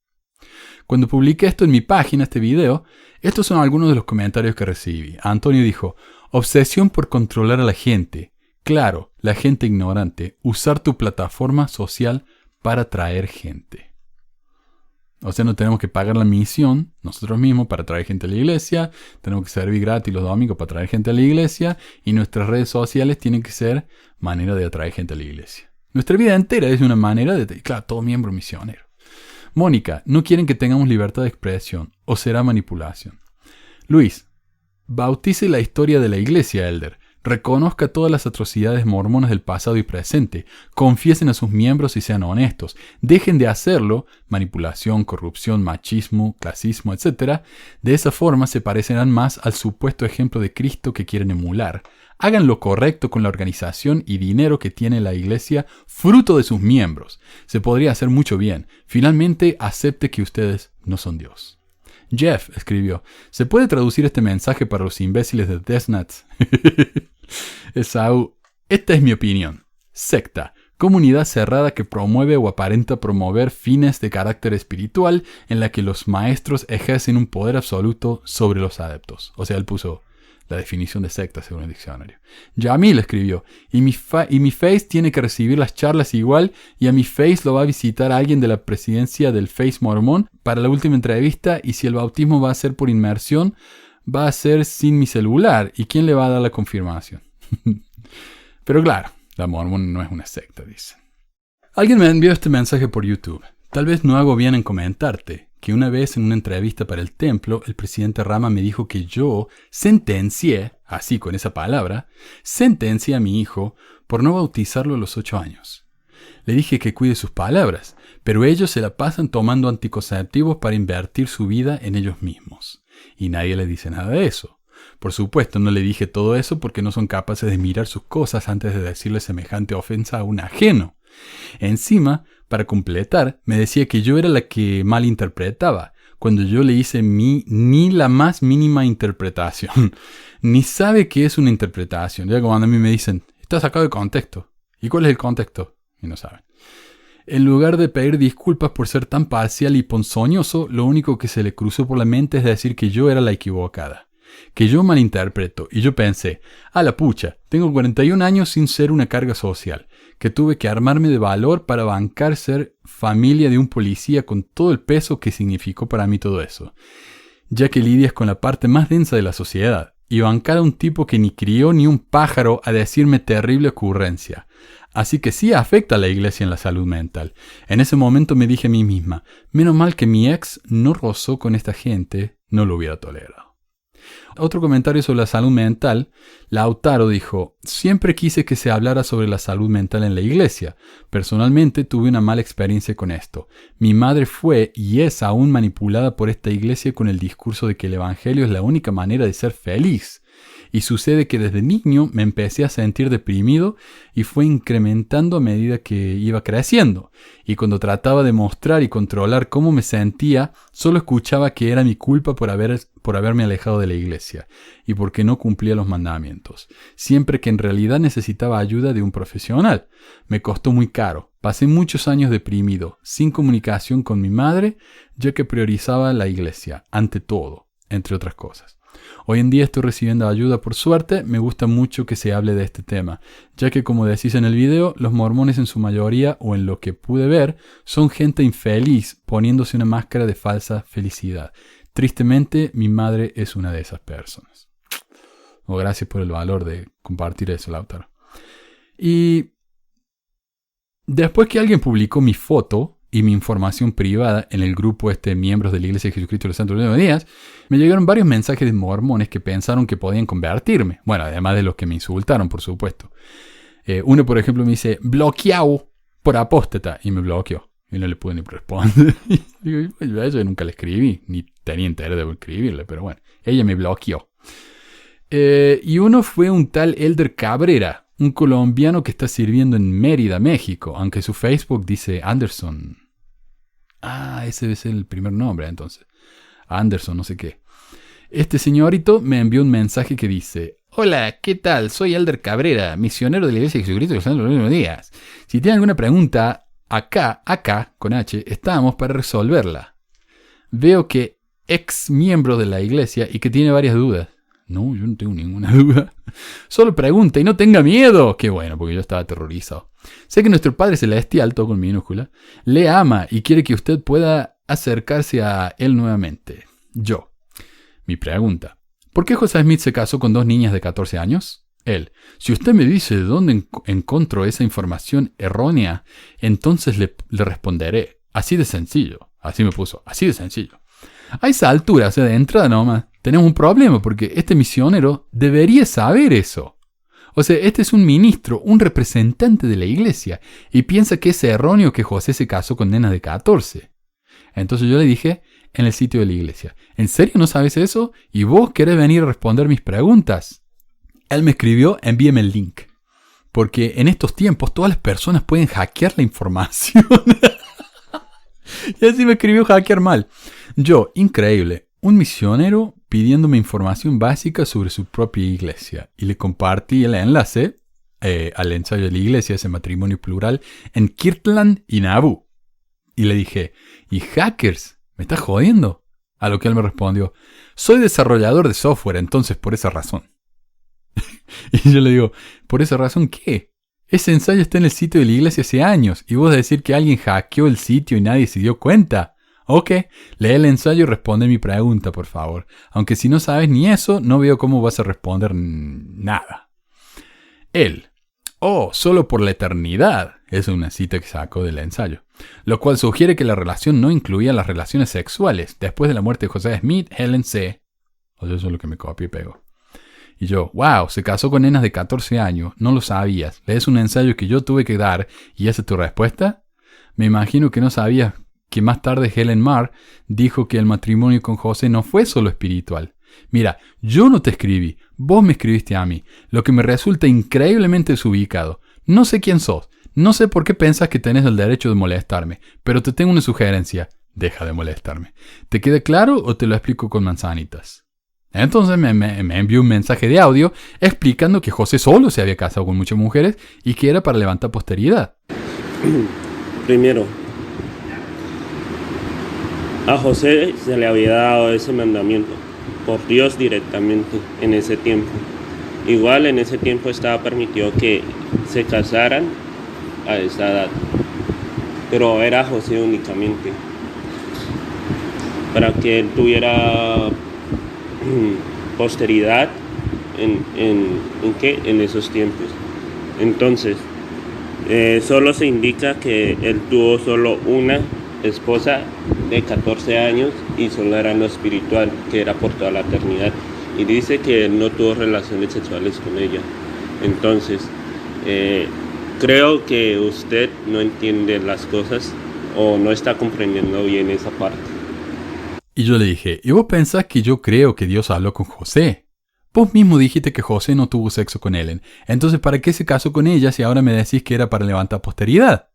Cuando publiqué esto en mi página, este video, estos son algunos de los comentarios que recibí. Antonio dijo, obsesión por controlar a la gente. Claro, la gente ignorante. Usar tu plataforma social para atraer gente. O sea, no tenemos que pagar la misión nosotros mismos para traer gente a la iglesia. Tenemos que servir gratis los domingos para traer gente a la iglesia. Y nuestras redes sociales tienen que ser manera de atraer gente a la iglesia. Nuestra vida entera es una manera de... Claro, todo miembro misionero. Mónica, no quieren que tengamos libertad de expresión. ¿O será manipulación? Luis, bautice la historia de la iglesia, Elder. Reconozca todas las atrocidades mormonas del pasado y presente. Confiesen a sus miembros y sean honestos. Dejen de hacerlo, manipulación, corrupción, machismo, clasismo, etc. De esa forma se parecerán más al supuesto ejemplo de Cristo que quieren emular. Hagan lo correcto con la organización y dinero que tiene la iglesia, fruto de sus miembros. Se podría hacer mucho bien. Finalmente, acepte que ustedes no son Dios. Jeff escribió, ¿se puede traducir este mensaje para los imbéciles de Death Nuts? Esaú, esta es mi opinión. Secta, comunidad cerrada que promueve o aparenta promover fines de carácter espiritual en la que los maestros ejercen un poder absoluto sobre los adeptos. O sea, él puso la definición de secta según el diccionario. Yamil escribió, y mi Face tiene que recibir las charlas igual, y a mi Face lo va a visitar alguien de la presidencia del Face Mormón para la última entrevista, y si el bautismo va a ser por inmersión, va a ser sin mi celular, ¿y quién le va a dar la confirmación? Pero claro, la Mormón no es una secta, dice. Alguien me envió este mensaje por YouTube. Tal vez no hago bien en comentarte que una vez en una entrevista para el templo, el presidente Rama me dijo que yo sentencié, así con esa palabra, sentencié a mi hijo por no bautizarlo a los 8 años. Le dije que cuide sus palabras, pero ellos se la pasan tomando anticonceptivos para invertir su vida en ellos mismos. Y nadie le dice nada de eso. Por supuesto, no le dije todo eso porque no son capaces de mirar sus cosas antes de decirle semejante ofensa a un ajeno. Encima, para completar, me decía que yo era la que malinterpretaba, cuando yo le hice ni la más mínima interpretación. Ni sabe qué es una interpretación. Ya cuando a mí me dicen, está sacado de contexto. ¿Y cuál es el contexto? Y no saben. En lugar de pedir disculpas por ser tan parcial y ponzoñoso, lo único que se le cruzó por la mente es decir que yo era la equivocada. que yo malinterpreto. Y yo pensé, a la pucha, tengo 41 años sin ser una carga social, que tuve que armarme de valor para bancar ser familia de un policía con todo el peso que significó para mí todo eso, ya que lidias con la parte más densa de la sociedad. Y bancar a un tipo que ni crió ni un pájaro a decirme terrible ocurrencia. Así que sí afecta a la iglesia en la salud mental. En ese momento me dije a mí misma, menos mal que mi ex no rozó con esta gente, no lo hubiera tolerado. Otro comentario sobre la salud mental, Lautaro dijo, siempre quise que se hablara sobre la salud mental en la iglesia. Personalmente tuve una mala experiencia con esto. Mi madre fue y es aún manipulada por esta iglesia con el discurso de que el evangelio es la única manera de ser feliz. Y sucede que desde niño me empecé a sentir deprimido y fue incrementando a medida que iba creciendo. Y cuando trataba de mostrar y controlar cómo me sentía, solo escuchaba que era mi culpa por haberme alejado de la iglesia y porque no cumplía los mandamientos. Siempre que en realidad necesitaba ayuda de un profesional. Me costó muy caro. Pasé muchos años deprimido, sin comunicación con mi madre, ya que priorizaba la iglesia, ante todo, entre otras cosas. Hoy en día estoy recibiendo ayuda por suerte, me gusta mucho que se hable de este tema, ya que como decís en el video, los mormones en su mayoría, o en lo que pude ver, son gente infeliz poniéndose una máscara de falsa felicidad. Tristemente, mi madre es una de esas personas. Gracias por el valor de compartir eso, Lautaro. Y después que alguien publicó mi foto y mi información privada en el grupo Miembros de la Iglesia de Jesucristo de los Santos de los Últimos Días, me llegaron varios mensajes de mormones que pensaron que podían convertirme. Bueno, además de los que me insultaron, por supuesto. Uno, por ejemplo, me dice, bloqueado por apóstata, y me bloqueó. Y no le pude ni responder. Yo nunca le escribí, ni tenía interés de escribirle, pero bueno, ella me bloqueó. Y uno fue un tal Elder Cabrera, un colombiano que está sirviendo en Mérida, México, aunque su Facebook dice Anderson. Ese debe ser el primer nombre, entonces. Anderson, no sé qué. Este señorito me envió un mensaje que dice, hola, ¿qué tal? Soy Elder Cabrera, misionero de la Iglesia de Jesucristo de los Santos de los Últimos Días. Si tienen alguna pregunta, acá, con H, estamos para resolverla. Veo que ex miembro de la iglesia y que tiene varias dudas. No, yo no tengo ninguna duda. Solo pregunta y no tenga miedo. Qué bueno, porque yo estaba aterrorizado. Sé que nuestro Padre Celestial, todo con minúscula, le ama y quiere que usted pueda acercarse a Él nuevamente. Mi pregunta. ¿Por qué José Smith se casó con 2 niñas de 14 años? Él. Si usted me dice de dónde encontró esa información errónea, entonces le responderé. Así de sencillo. Así me puso. Así de sencillo. A esa altura, de entrada nomás, tenemos un problema porque este misionero debería saber eso. Este es un ministro, un representante de la iglesia, y piensa que es erróneo que José se casó con nenas de 14. Entonces yo le dije, en el sitio de la iglesia, ¿en serio no sabes eso? ¿Y vos querés venir a responder mis preguntas? Él me escribió, envíeme el link. Porque en estos tiempos todas las personas pueden hackear la información. Y así me escribió hackear mal. Increíble, un misionero pidiéndome información básica sobre su propia iglesia. Y le compartí el enlace al ensayo de la iglesia, ese matrimonio plural, en Kirtland y Nauvoo. Y le dije, ¿y hackers? ¿Me estás jodiendo? A lo que él me respondió, soy desarrollador de software, entonces por esa razón. Y yo le digo, ¿por esa razón qué? Ese ensayo está en el sitio de la iglesia hace años, y vos decir que alguien hackeó el sitio y nadie se dio cuenta. Ok, lee el ensayo y responde mi pregunta, por favor. Aunque si no sabes ni eso, no veo cómo vas a responder nada. Él. Solo por la eternidad. Es una cita que sacó del ensayo. Lo cual sugiere que la relación no incluía las relaciones sexuales. Después de la muerte de José Smith, Helen C. Eso es lo que me copié y pego. Y yo, wow, se casó con nenas de 14 años. No lo sabías. Lees un ensayo que yo tuve que dar y esa es tu respuesta. Me imagino que no sabías que más tarde Helen Marr dijo que el matrimonio con José no fue solo espiritual. Mira, yo no te escribí, vos me escribiste a mí, lo que me resulta increíblemente desubicado. No sé quién sos, no sé por qué pensás que tenés el derecho de molestarme, pero te tengo una sugerencia, deja de molestarme. ¿Te queda claro o te lo explico con manzanitas? Entonces me envió un mensaje de audio explicando que José solo se había casado con muchas mujeres y que era para levantar posteridad. Primero, a José se le había dado ese mandamiento. por Dios directamente en ese tiempo. Igual en ese tiempo estaba permitido que se casaran a esa edad, pero era José únicamente, para que él tuviera posteridad en esos tiempos. Entonces, solo se indica que él tuvo solo una esposa de 14 años y solo era en lo espiritual, que era por toda la eternidad. Y dice que él no tuvo relaciones sexuales con ella. Entonces, creo que usted no entiende las cosas o no está comprendiendo bien esa parte. Y yo le dije, ¿y vos pensás que yo creo que Dios habló con José? Vos mismo dijiste que José no tuvo sexo con Ellen. Entonces, ¿para qué se casó con ella si ahora me decís que era para levantar posteridad?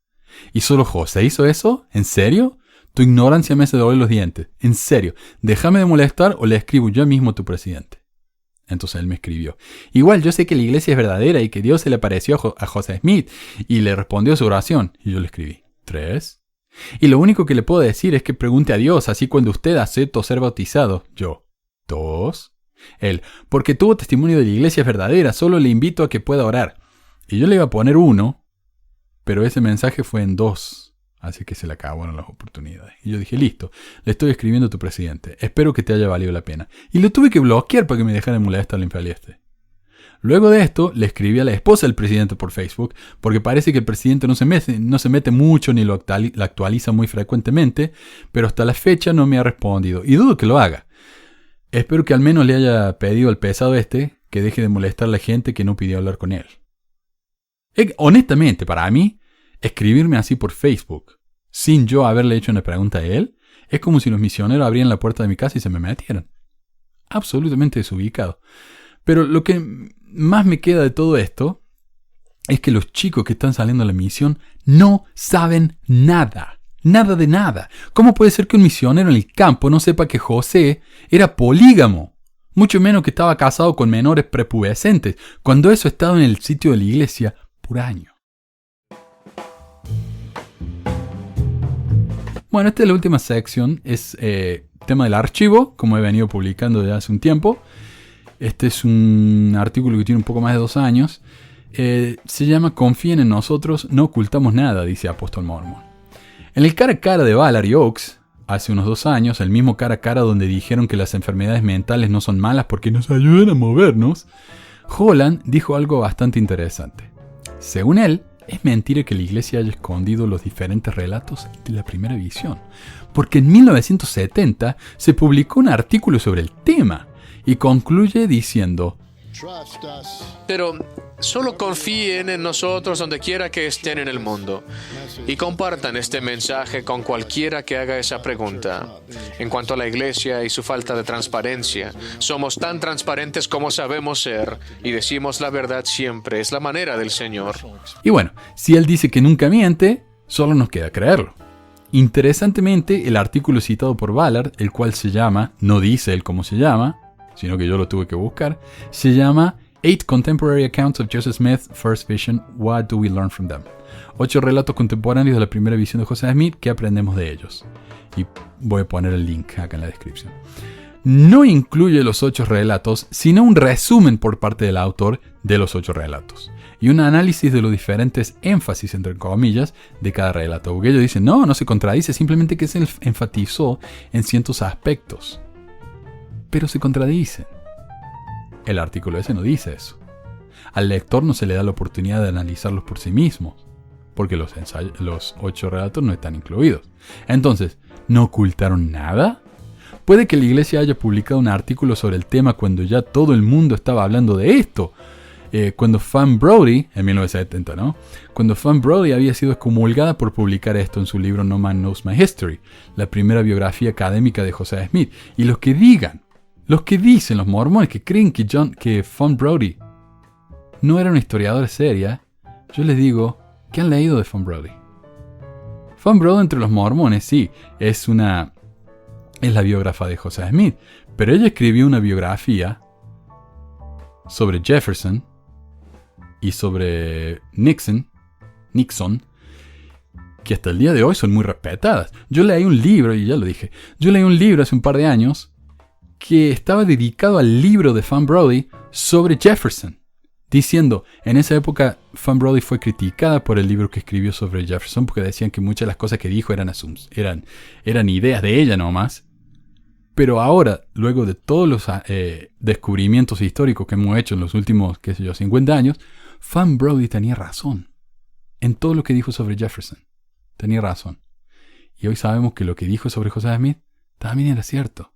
¿Y solo José hizo eso? ¿En serio? Tu ignorancia me hace doler los dientes. En serio, déjame de molestar o le escribo yo mismo a tu presidente. Entonces él me escribió. Igual yo sé que la iglesia es verdadera y que Dios se le apareció a José Smith y le respondió su oración. Y yo le escribí. 3. Y lo único que le puedo decir es que pregunte a Dios, así cuando usted aceptó ser bautizado. Yo. 2. Él. Porque tuvo testimonio de la iglesia es verdadera, solo le invito a que pueda orar. Y yo le iba a poner 1, pero ese mensaje fue en 2. Así que se le acabaron las oportunidades. Y yo dije, listo, le estoy escribiendo a tu presidente. Espero que te haya valido la pena. Y lo tuve que bloquear para que me dejara de molestar el infeliz este. Luego de esto, le escribí a la esposa del presidente por Facebook, porque parece que el presidente no se mete mucho ni lo actualiza muy frecuentemente, pero hasta la fecha no me ha respondido. Y dudo que lo haga. Espero que al menos le haya pedido al pesado este que deje de molestar a la gente que no pidió hablar con él. Honestamente, para mí, escribirme así por Facebook, sin yo haberle hecho una pregunta a él, es como si los misioneros abrieran la puerta de mi casa y se me metieran. Absolutamente desubicado. Pero lo que más me queda de todo esto es que los chicos que están saliendo a la misión no saben nada. Nada de nada. ¿Cómo puede ser que un misionero en el campo no sepa que José era polígamo? Mucho menos que estaba casado con menores prepubescentes, cuando eso ha estado en el sitio de la iglesia por años. Bueno, esta es la última sección, es tema del archivo, como he venido publicando desde hace un tiempo. Este es un artículo que tiene un poco más de 2 años. Se llama Confíen en nosotros, no ocultamos nada, dice Apóstol Mormon. En el cara a cara de Ballard y Oaks, hace unos 2 años, el mismo cara a cara donde dijeron que las enfermedades mentales no son malas porque nos ayudan a movernos, Holland dijo algo bastante interesante. Según él, es mentira que la iglesia haya escondido los diferentes relatos de la primera visión, porque en 1970 se publicó un artículo sobre el tema y concluye diciendo: Pero solo confíen en nosotros donde quiera que estén en el mundo y compartan este mensaje con cualquiera que haga esa pregunta. En cuanto a la iglesia y su falta de transparencia, somos tan transparentes como sabemos ser y decimos la verdad siempre. Es la manera del Señor. Y bueno, si él dice que nunca miente, solo nos queda creerlo. Interesantemente, el artículo citado por Ballard, el cual se llama, no dice él cómo se llama, sino que yo lo tuve que buscar, se llama 8 Contemporary Accounts of Joseph Smith's First Vision, What Do We Learn From Them? 8 relatos contemporáneos de la primera visión de Joseph Smith, ¿qué aprendemos de ellos? Y voy a poner el link acá en la descripción. No incluye los 8 relatos, sino un resumen por parte del autor de los 8 relatos. Y un análisis de los diferentes énfasis, entre comillas, de cada relato. Porque ellos dicen, no se contradice, simplemente que se enfatizó en ciertos aspectos. Pero se contradicen. El artículo ese no dice eso. Al lector no se le da la oportunidad de analizarlos por sí mismo, porque los 8 relatos no están incluidos. Entonces, ¿no ocultaron nada? Puede que la iglesia haya publicado un artículo sobre el tema cuando ya todo el mundo estaba hablando de esto. Cuando Fan Brody, en 1970, ¿no? Cuando Fan Brody había sido excomulgada por publicar esto en su libro No Man Knows My History, la primera biografía académica de José Smith. Y los que dicen los mormones que creen que Fan Brody no era una historiadora seria, yo les digo, ¿qué han leído de Fan Brody? Fan Brody entre los mormones, sí, es la biógrafa de José Smith, pero ella escribió una biografía sobre Jefferson y sobre Nixon, que hasta el día de hoy son muy respetadas. Yo leí un libro, y ya lo dije, hace un par de años, que estaba dedicado al libro de Fan Brody sobre Jefferson, diciendo, en esa época Fan Brody fue criticada por el libro que escribió sobre Jefferson porque decían que muchas de las cosas que dijo eran ideas de ella nomás. Pero ahora, luego de todos los descubrimientos históricos que hemos hecho en los últimos, 50 años, Fan Brody tenía razón en todo lo que dijo sobre Jefferson. Tenía razón. Y hoy sabemos que lo que dijo sobre Joseph Smith también era cierto.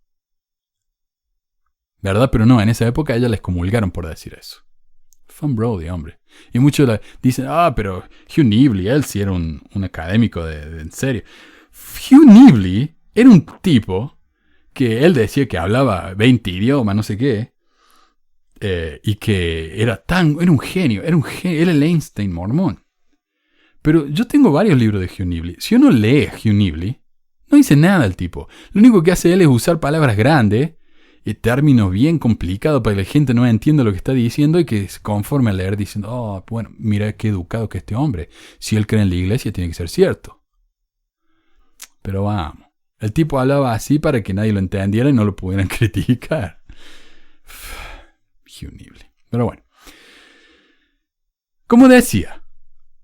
¿Verdad? Pero no, en esa época a ella la excomulgaron por decir eso. Fan Brody, hombre. Y muchos dicen, pero Hugh Nibley, él sí era un académico de en serio. Hugh Nibley era un tipo que él decía que hablaba 20 idiomas, no sé qué, y que era un genio, era el Einstein mormón. Pero yo tengo varios libros de Hugh Nibley. Si uno lee Hugh Nibley, no dice nada el tipo. Lo único que hace él es usar palabras grandes y términos bien complicados para que la gente no entienda lo que está diciendo y que se conforme a leer diciendo, bueno, mira qué educado que este hombre. Si él cree en la iglesia, tiene que ser cierto. Pero vamos, el tipo hablaba así para que nadie lo entendiera y no lo pudieran criticar. Hugh Nibley. Pero bueno. Como decía,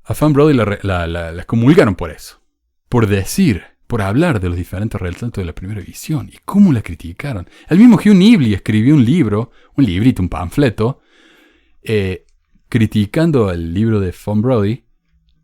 a Fan Brody la excomulgaron por eso. Por hablar de los diferentes relatos de la primera visión. ¿Y cómo la criticaron? El mismo Hugh Nibley escribió un librito, un panfleto, criticando el libro de Fan Brody,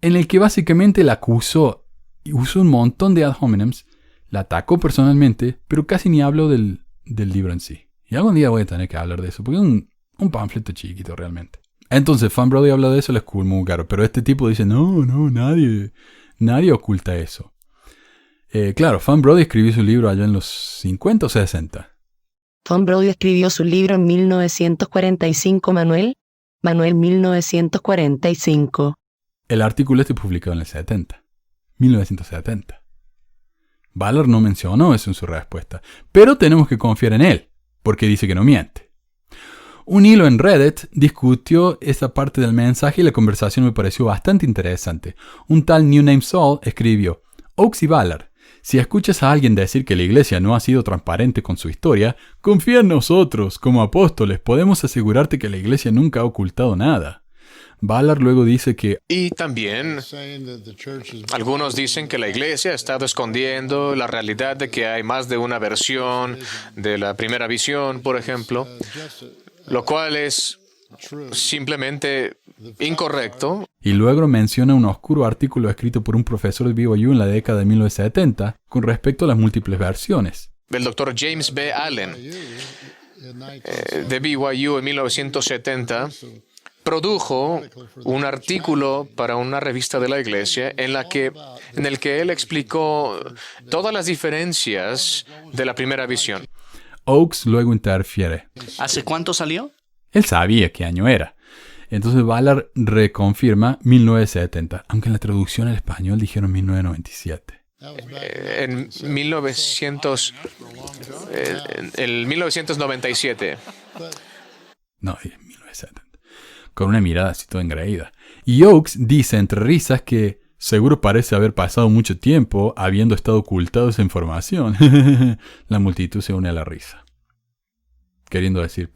en el que básicamente la acusó y usó un montón de ad hominems, la atacó personalmente, pero casi ni habló del libro en sí. Y algún día voy a tener que hablar de eso, porque es un panfleto chiquito realmente. Entonces, Fan Brody habla de eso, le excomulgaron. Pero este tipo dice, no, nadie oculta eso. Claro, Fan Brody escribió su libro allá en los 50 o 60. Fan Brody escribió su libro en 1945, Manuel 1945. El artículo publicado en el 1970. Ballard no mencionó eso en su respuesta, pero tenemos que confiar en él, porque dice que no miente. Un hilo en Reddit discutió esa parte del mensaje y la conversación me pareció bastante interesante. Un tal New Name Saul escribió, Oaks y Ballard, si escuchas a alguien decir que la iglesia no ha sido transparente con su historia, confía en nosotros, como apóstoles, podemos asegurarte que la iglesia nunca ha ocultado nada. Ballard luego dice que... Y también algunos dicen que la iglesia ha estado escondiendo la realidad de que hay más de una versión de la primera visión, por ejemplo, lo cual es simplemente incorrecto. Y luego menciona un oscuro artículo escrito por un profesor de BYU en la década de 1970 con respecto a las múltiples versiones. El doctor James B. Allen de BYU en 1970 produjo un artículo para una revista de la iglesia en el que él explicó todas las diferencias de la primera visión. Oaks luego interfiere. ¿Hace cuánto salió? Él sabía qué año era. Entonces Ballard reconfirma 1970, aunque en la traducción al español dijeron 1997. En 1997. No, 1970. Con una mirada así toda engreída. Y Oaks dice entre risas que seguro parece haber pasado mucho tiempo habiendo estado ocultado esa información. La multitud se une a la risa. Queriendo decir,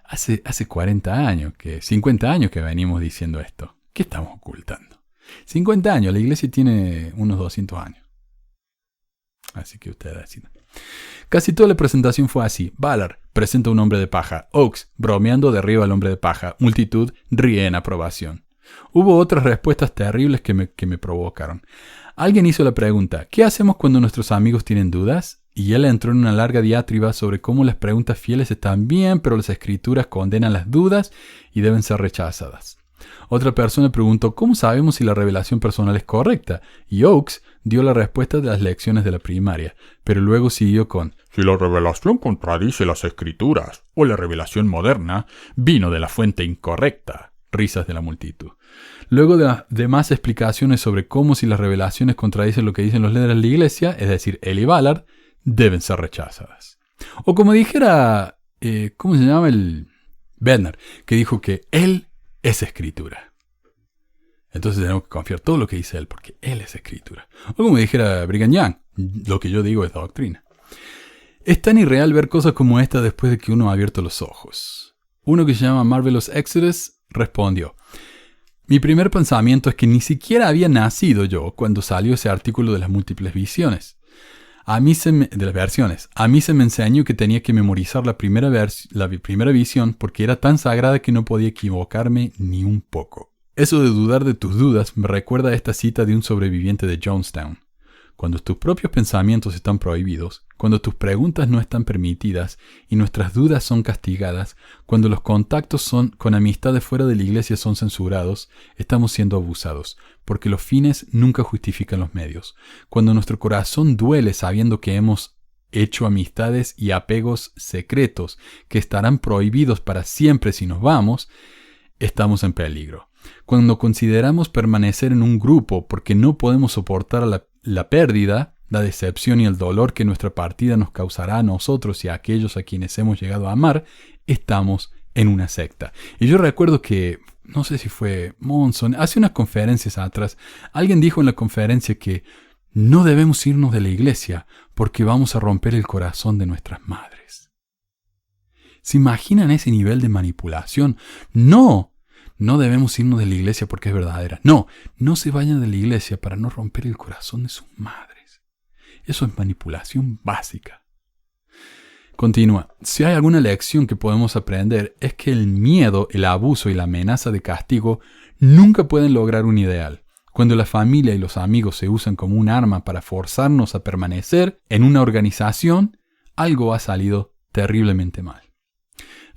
hace 40 años, 50 años que venimos diciendo esto. ¿Qué estamos ocultando? 50 años, la iglesia tiene unos 200 años. Así que ustedes deciden. Casi toda la presentación fue así. Ballard presenta a un hombre de paja. Oaks bromeando derriba al hombre de paja. Multitud ríe en aprobación. Hubo otras respuestas terribles que me provocaron. Alguien hizo la pregunta, ¿qué hacemos cuando nuestros amigos tienen dudas? Y él entró en una larga diatriba sobre cómo las preguntas fieles están bien, pero las escrituras condenan las dudas y deben ser rechazadas. Otra persona preguntó, ¿cómo sabemos si la revelación personal es correcta? Y Oaks dio la respuesta de las lecciones de la primaria, pero luego siguió con, si la revelación contradice las escrituras, o la revelación moderna, vino de la fuente incorrecta. Risas de la multitud. Luego de más explicaciones sobre cómo si las revelaciones contradicen lo que dicen los líderes de la iglesia, es decir, él y Ballard, deben ser rechazadas. O como dijera, ¿cómo se llama? El Bednar, que dijo que él es escritura. Entonces tenemos que confiar todo lo que dice él, porque él es escritura. O como dijera Brigham Young, lo que yo digo es doctrina. Es tan irreal ver cosas como esta después de que uno ha abierto los ojos. Uno que se llama Marvelous Exodus respondió: mi primer pensamiento es que ni siquiera había nacido yo cuando salió ese artículo de las múltiples visiones. De las versiones. A mí se me enseñó que tenía que memorizar la primera visión porque era tan sagrada que no podía equivocarme ni un poco. Eso de dudar de tus dudas me recuerda a esta cita de un sobreviviente de Jonestown. Cuando tus propios pensamientos están prohibidos, cuando tus preguntas no están permitidas y nuestras dudas son castigadas, cuando los contactos con amistades fuera de la iglesia son censurados, estamos siendo abusados, porque los fines nunca justifican los medios. Cuando nuestro corazón duele sabiendo que hemos hecho amistades y apegos secretos que estarán prohibidos para siempre si nos vamos, estamos en peligro. Cuando consideramos permanecer en un grupo porque no podemos soportar la pérdida, la decepción y el dolor que nuestra partida nos causará a nosotros y a aquellos a quienes hemos llegado a amar, estamos en una secta. Y yo recuerdo que, no sé si fue Monson, hace unas conferencias atrás, alguien dijo en la conferencia que no debemos irnos de la iglesia porque vamos a romper el corazón de nuestras madres. ¿Se imaginan ese nivel de manipulación? No debemos irnos de la iglesia porque es verdadera. No se vayan de la iglesia para no romper el corazón de sus madres. Eso es manipulación básica. Continúa. Si hay alguna lección que podemos aprender es que el miedo, el abuso y la amenaza de castigo nunca pueden lograr un ideal. Cuando la familia y los amigos se usan como un arma para forzarnos a permanecer en una organización, algo ha salido terriblemente mal.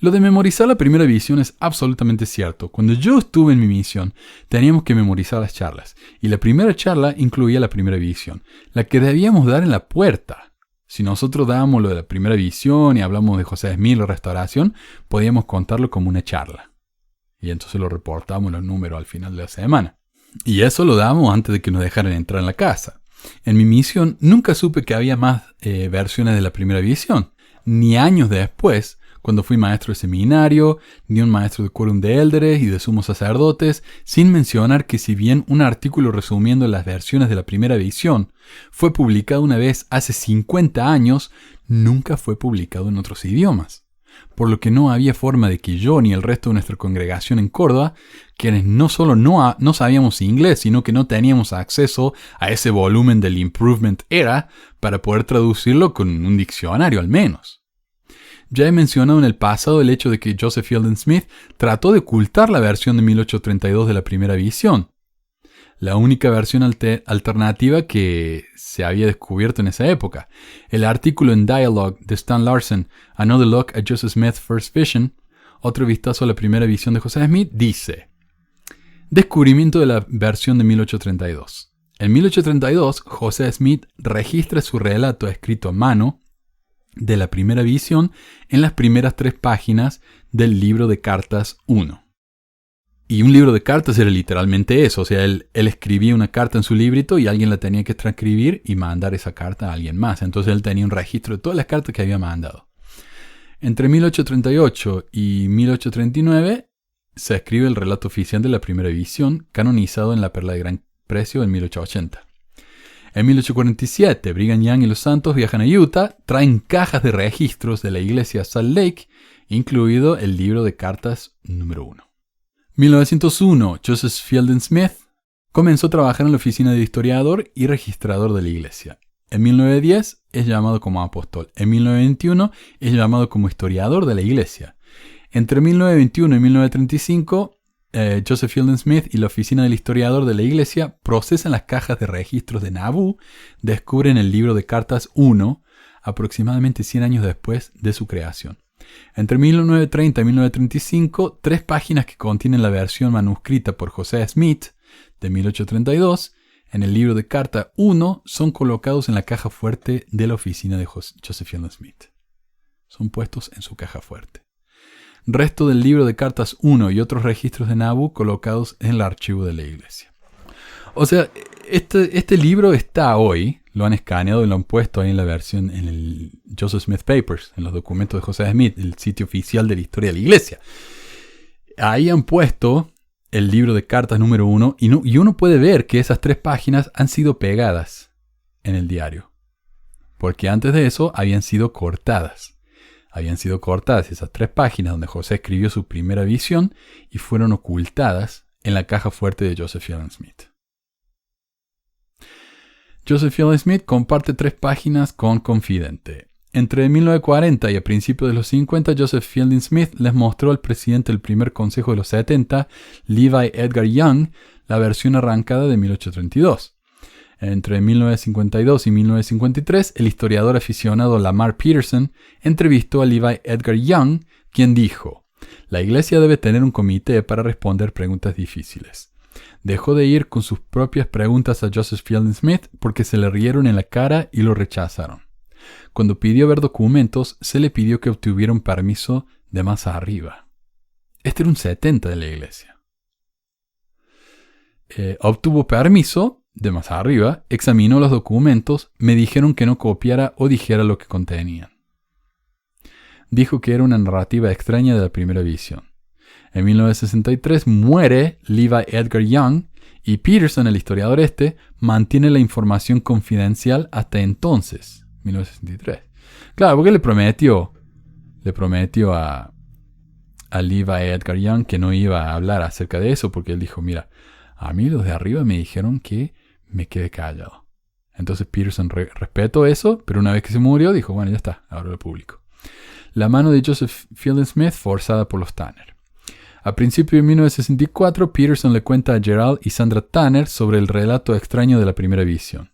Lo de memorizar la primera visión es absolutamente cierto. Cuando yo estuve en mi misión, teníamos que memorizar las charlas. Y la primera charla incluía la primera visión, la que debíamos dar en la puerta. Si nosotros dábamos lo de la primera visión y hablamos de José Smith, la restauración, podíamos contarlo como una charla. Y entonces lo reportamos los números al final de la semana. Y eso lo dábamos antes de que nos dejaran entrar en la casa. En mi misión nunca supe que había más versiones de la primera visión. Ni años después, cuando fui maestro de seminario, ni un maestro de quórum de élderes y de sumos sacerdotes, sin mencionar que si bien un artículo resumiendo las versiones de la primera visión fue publicado una vez hace 50 años, nunca fue publicado en otros idiomas. Por lo que no había forma de que yo ni el resto de nuestra congregación en Córdoba, quienes no solo no sabíamos inglés, sino que no teníamos acceso a ese volumen del Improvement Era para poder traducirlo con un diccionario al menos. Ya he mencionado en el pasado el hecho de que Joseph Fielding Smith trató de ocultar la versión de 1832 de la primera visión, la única versión alternativa que se había descubierto en esa época. El artículo en Dialogue de Stan Larsen, Another Look at Joseph Smith's First Vision, otro vistazo a la primera visión de José Smith, dice: descubrimiento de la versión de 1832. En 1832, José Smith registra su relato escrito a mano de la primera visión en las primeras 3 páginas del libro de cartas 1. Y un libro de cartas era literalmente eso, o sea, él escribía una carta en su librito y alguien la tenía que transcribir y mandar esa carta a alguien más. Entonces él tenía un registro de todas las cartas que había mandado. Entre 1838 y 1839 se escribe el relato oficial de la primera visión, canonizado en la Perla de Gran Precio en 1880. En 1847, Brigham Young y los santos viajan a Utah, traen cajas de registros de la iglesia Salt Lake, incluido el libro de cartas número 1. 1901, Joseph Fielding Smith comenzó a trabajar en la oficina de historiador y registrador de la iglesia. En 1910 es llamado como apóstol. En 1921 es llamado como historiador de la iglesia. Entre 1921 y 1935, Joseph Fielding Smith y la oficina del historiador de la iglesia procesan las cajas de registros de Nauvoo, descubren el libro de cartas 1, aproximadamente 100 años después de su creación. Entre 1930 y 1935, 3 páginas que contienen la versión manuscrita por José Smith de 1832 en el libro de carta 1 son colocados en la caja fuerte de la oficina de Joseph Fielding Smith. Son puestos en su caja fuerte. Resto del libro de cartas 1 y otros registros de Nauvoo colocados en el archivo de la iglesia. O sea, este libro está hoy, lo han escaneado y lo han puesto ahí en la versión, en el Joseph Smith Papers, en los documentos de José Smith, el sitio oficial de la historia de la iglesia. Ahí han puesto el libro de cartas número 1 y uno puede ver que esas 3 páginas han sido pegadas en el diario. porque antes de eso habían sido cortadas. Habían sido cortadas esas 3 páginas donde José escribió su primera visión y fueron ocultadas en la caja fuerte de Joseph Fielding Smith. Joseph Fielding Smith comparte 3 páginas con Confidente. Entre 1940 y a principios de los 50, Joseph Fielding Smith les mostró al presidente del primer consejo de los 70, Levi Edgar Young, la versión arrancada de 1832. Entre 1952 y 1953, el historiador aficionado Lamar Peterson entrevistó a Levi Edgar Young, quien dijo: "La iglesia debe tener un comité para responder preguntas difíciles". Dejó de ir con sus propias preguntas a Joseph Fielding Smith porque se le rieron en la cara y lo rechazaron. Cuando pidió ver documentos, se le pidió que obtuviera un permiso de más arriba. Este era un 70 de la iglesia. Obtuvo permiso de más arriba, examinó los documentos, me dijeron que no copiara o dijera lo que contenían. Dijo que era una narrativa extraña de la primera visión. En 1963 muere Levi Edgar Young y Peterson, el historiador mantiene la información confidencial hasta entonces, 1963. Claro, porque le prometió a Levi Edgar Young que no iba a hablar acerca de eso, porque él dijo: "Mira, a mí los de arriba me dijeron que me quede callado". Entonces Peterson respetó eso, pero una vez que se murió dijo: "Bueno, ya está, ahora lo publico". La mano de Joseph Fielding Smith forzada por los Tanner. A principios de 1964, Peterson le cuenta a Gerald y Sandra Tanner sobre el relato extraño de la primera visión.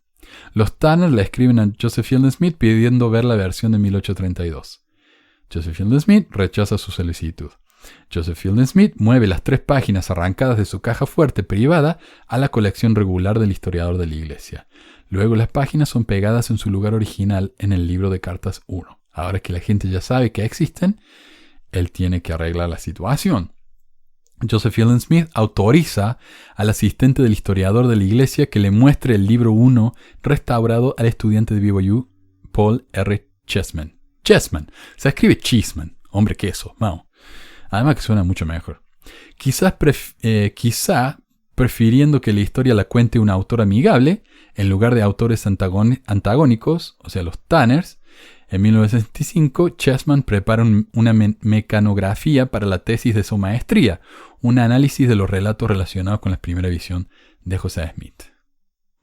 Los Tanner le escriben a Joseph Fielding Smith pidiendo ver la versión de 1832. Joseph Fielding Smith rechaza su solicitud. Joseph Fielding Smith mueve las 3 páginas arrancadas de su caja fuerte privada a la colección regular del historiador de la iglesia. Luego las páginas son pegadas en su lugar original en el libro de cartas 1. Ahora que la gente ya sabe que existen, él tiene que arreglar la situación. Joseph Fielding Smith autoriza al asistente del historiador de la iglesia que le muestre el libro 1 restaurado al estudiante de BYU, Paul R. Chessman. Chessman. Se escribe Cheeseman. Hombre queso. Wow. Además que suena mucho mejor. Quizá prefiriendo que la historia la cuente un autor amigable, en lugar de autores antagónicos, o sea, los Tanners. En 1965, Chessman prepara una mecanografía para la tesis de su maestría, un análisis de los relatos relacionados con la primera visión de José Smith.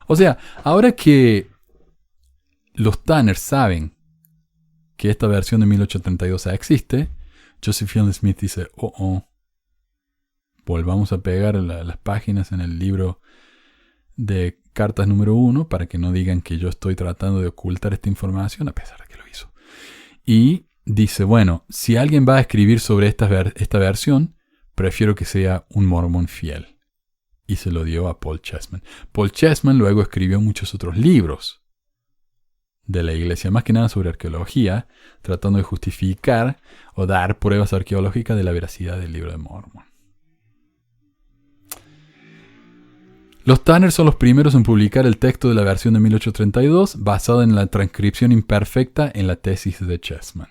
O sea, ahora que los Tanner saben que esta versión de 1832 existe, Joseph Fielding Smith dice: volvamos a pegar las páginas en el libro de cartas número 1 para que no digan que yo estoy tratando de ocultar esta información, a pesar de que lo hizo. Y dice: bueno, si alguien va a escribir sobre esta versión, prefiero que sea un mormón fiel. Y se lo dio a Paul Chessman. Paul Chessman luego escribió muchos otros libros de la iglesia, más que nada sobre arqueología, tratando de justificar o dar pruebas arqueológicas de la veracidad del libro de Mormón. Los Tanner son los primeros en publicar el texto de la versión de 1832 basado en la transcripción imperfecta en la tesis de Chessman.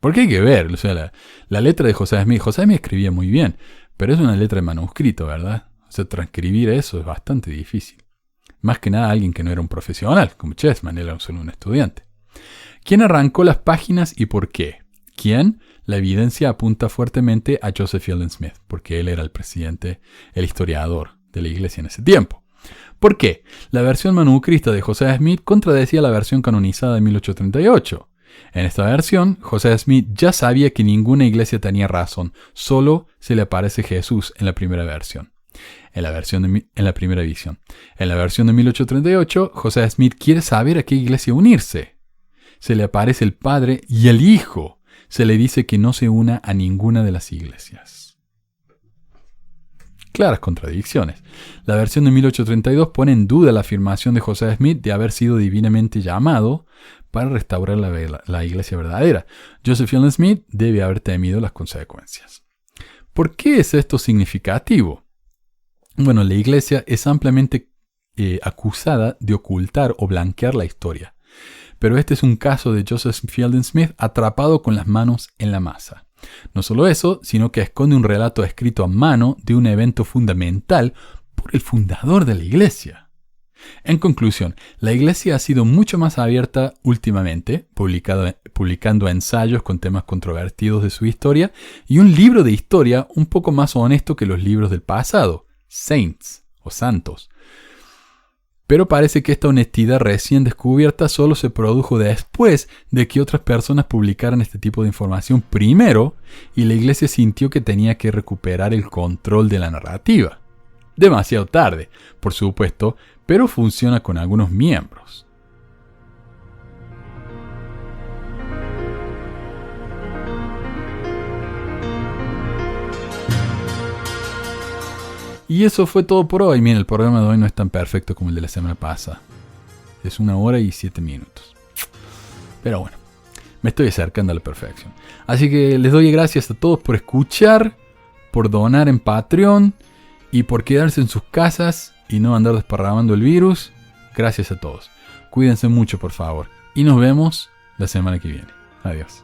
Porque hay que ver, o sea, la letra de José Smith. José Smith escribía muy bien, pero es una letra de manuscrito, ¿verdad? O sea, transcribir eso es bastante difícil. Más que nada alguien que no era un profesional, como Chessman, él era solo un estudiante. ¿Quién arrancó las páginas y por qué? ¿Quién? La evidencia apunta fuertemente a Joseph Fielding Smith, porque él era el presidente, el historiador de la iglesia en ese tiempo. ¿Por qué? La versión manuscrita de José Smith contradecía la versión canonizada de 1838. En esta versión, José Smith ya sabía que ninguna iglesia tenía razón, solo se le aparece Jesús en la primera versión. En la primera visión. En la versión de 1838, José Smith quiere saber a qué iglesia unirse. Se le aparece el Padre y el Hijo. Se le dice que no se una a ninguna de las iglesias. Claras contradicciones. La versión de 1832 pone en duda la afirmación de José Smith de haber sido divinamente llamado para restaurar la iglesia verdadera. Joseph Fielding Smith debe haber temido las consecuencias. ¿Por qué es esto significativo? Bueno, la iglesia es ampliamente acusada de ocultar o blanquear la historia. Pero este es un caso de Joseph Fielding Smith atrapado con las manos en la masa. No solo eso, sino que esconde un relato escrito a mano de un evento fundamental por el fundador de la iglesia. En conclusión, la Iglesia ha sido mucho más abierta últimamente, publicando ensayos con temas controvertidos de su historia y un libro de historia un poco más honesto que los libros del pasado, Saints o Santos. Pero parece que esta honestidad recién descubierta solo se produjo después de que otras personas publicaran este tipo de información primero y la Iglesia sintió que tenía que recuperar el control de la narrativa. Demasiado tarde, por supuesto, pero funciona con algunos miembros. Y eso fue todo por hoy. Miren, el programa de hoy no es tan perfecto como el de la semana pasada. Es 1 hora y 7 minutos. Pero bueno, me estoy acercando a la perfección. Así que les doy gracias a todos por escuchar, por donar en Patreon y por quedarse en sus casas y no andar desparramando el virus. Gracias a todos. Cuídense mucho, por favor. Y nos vemos la semana que viene. Adiós.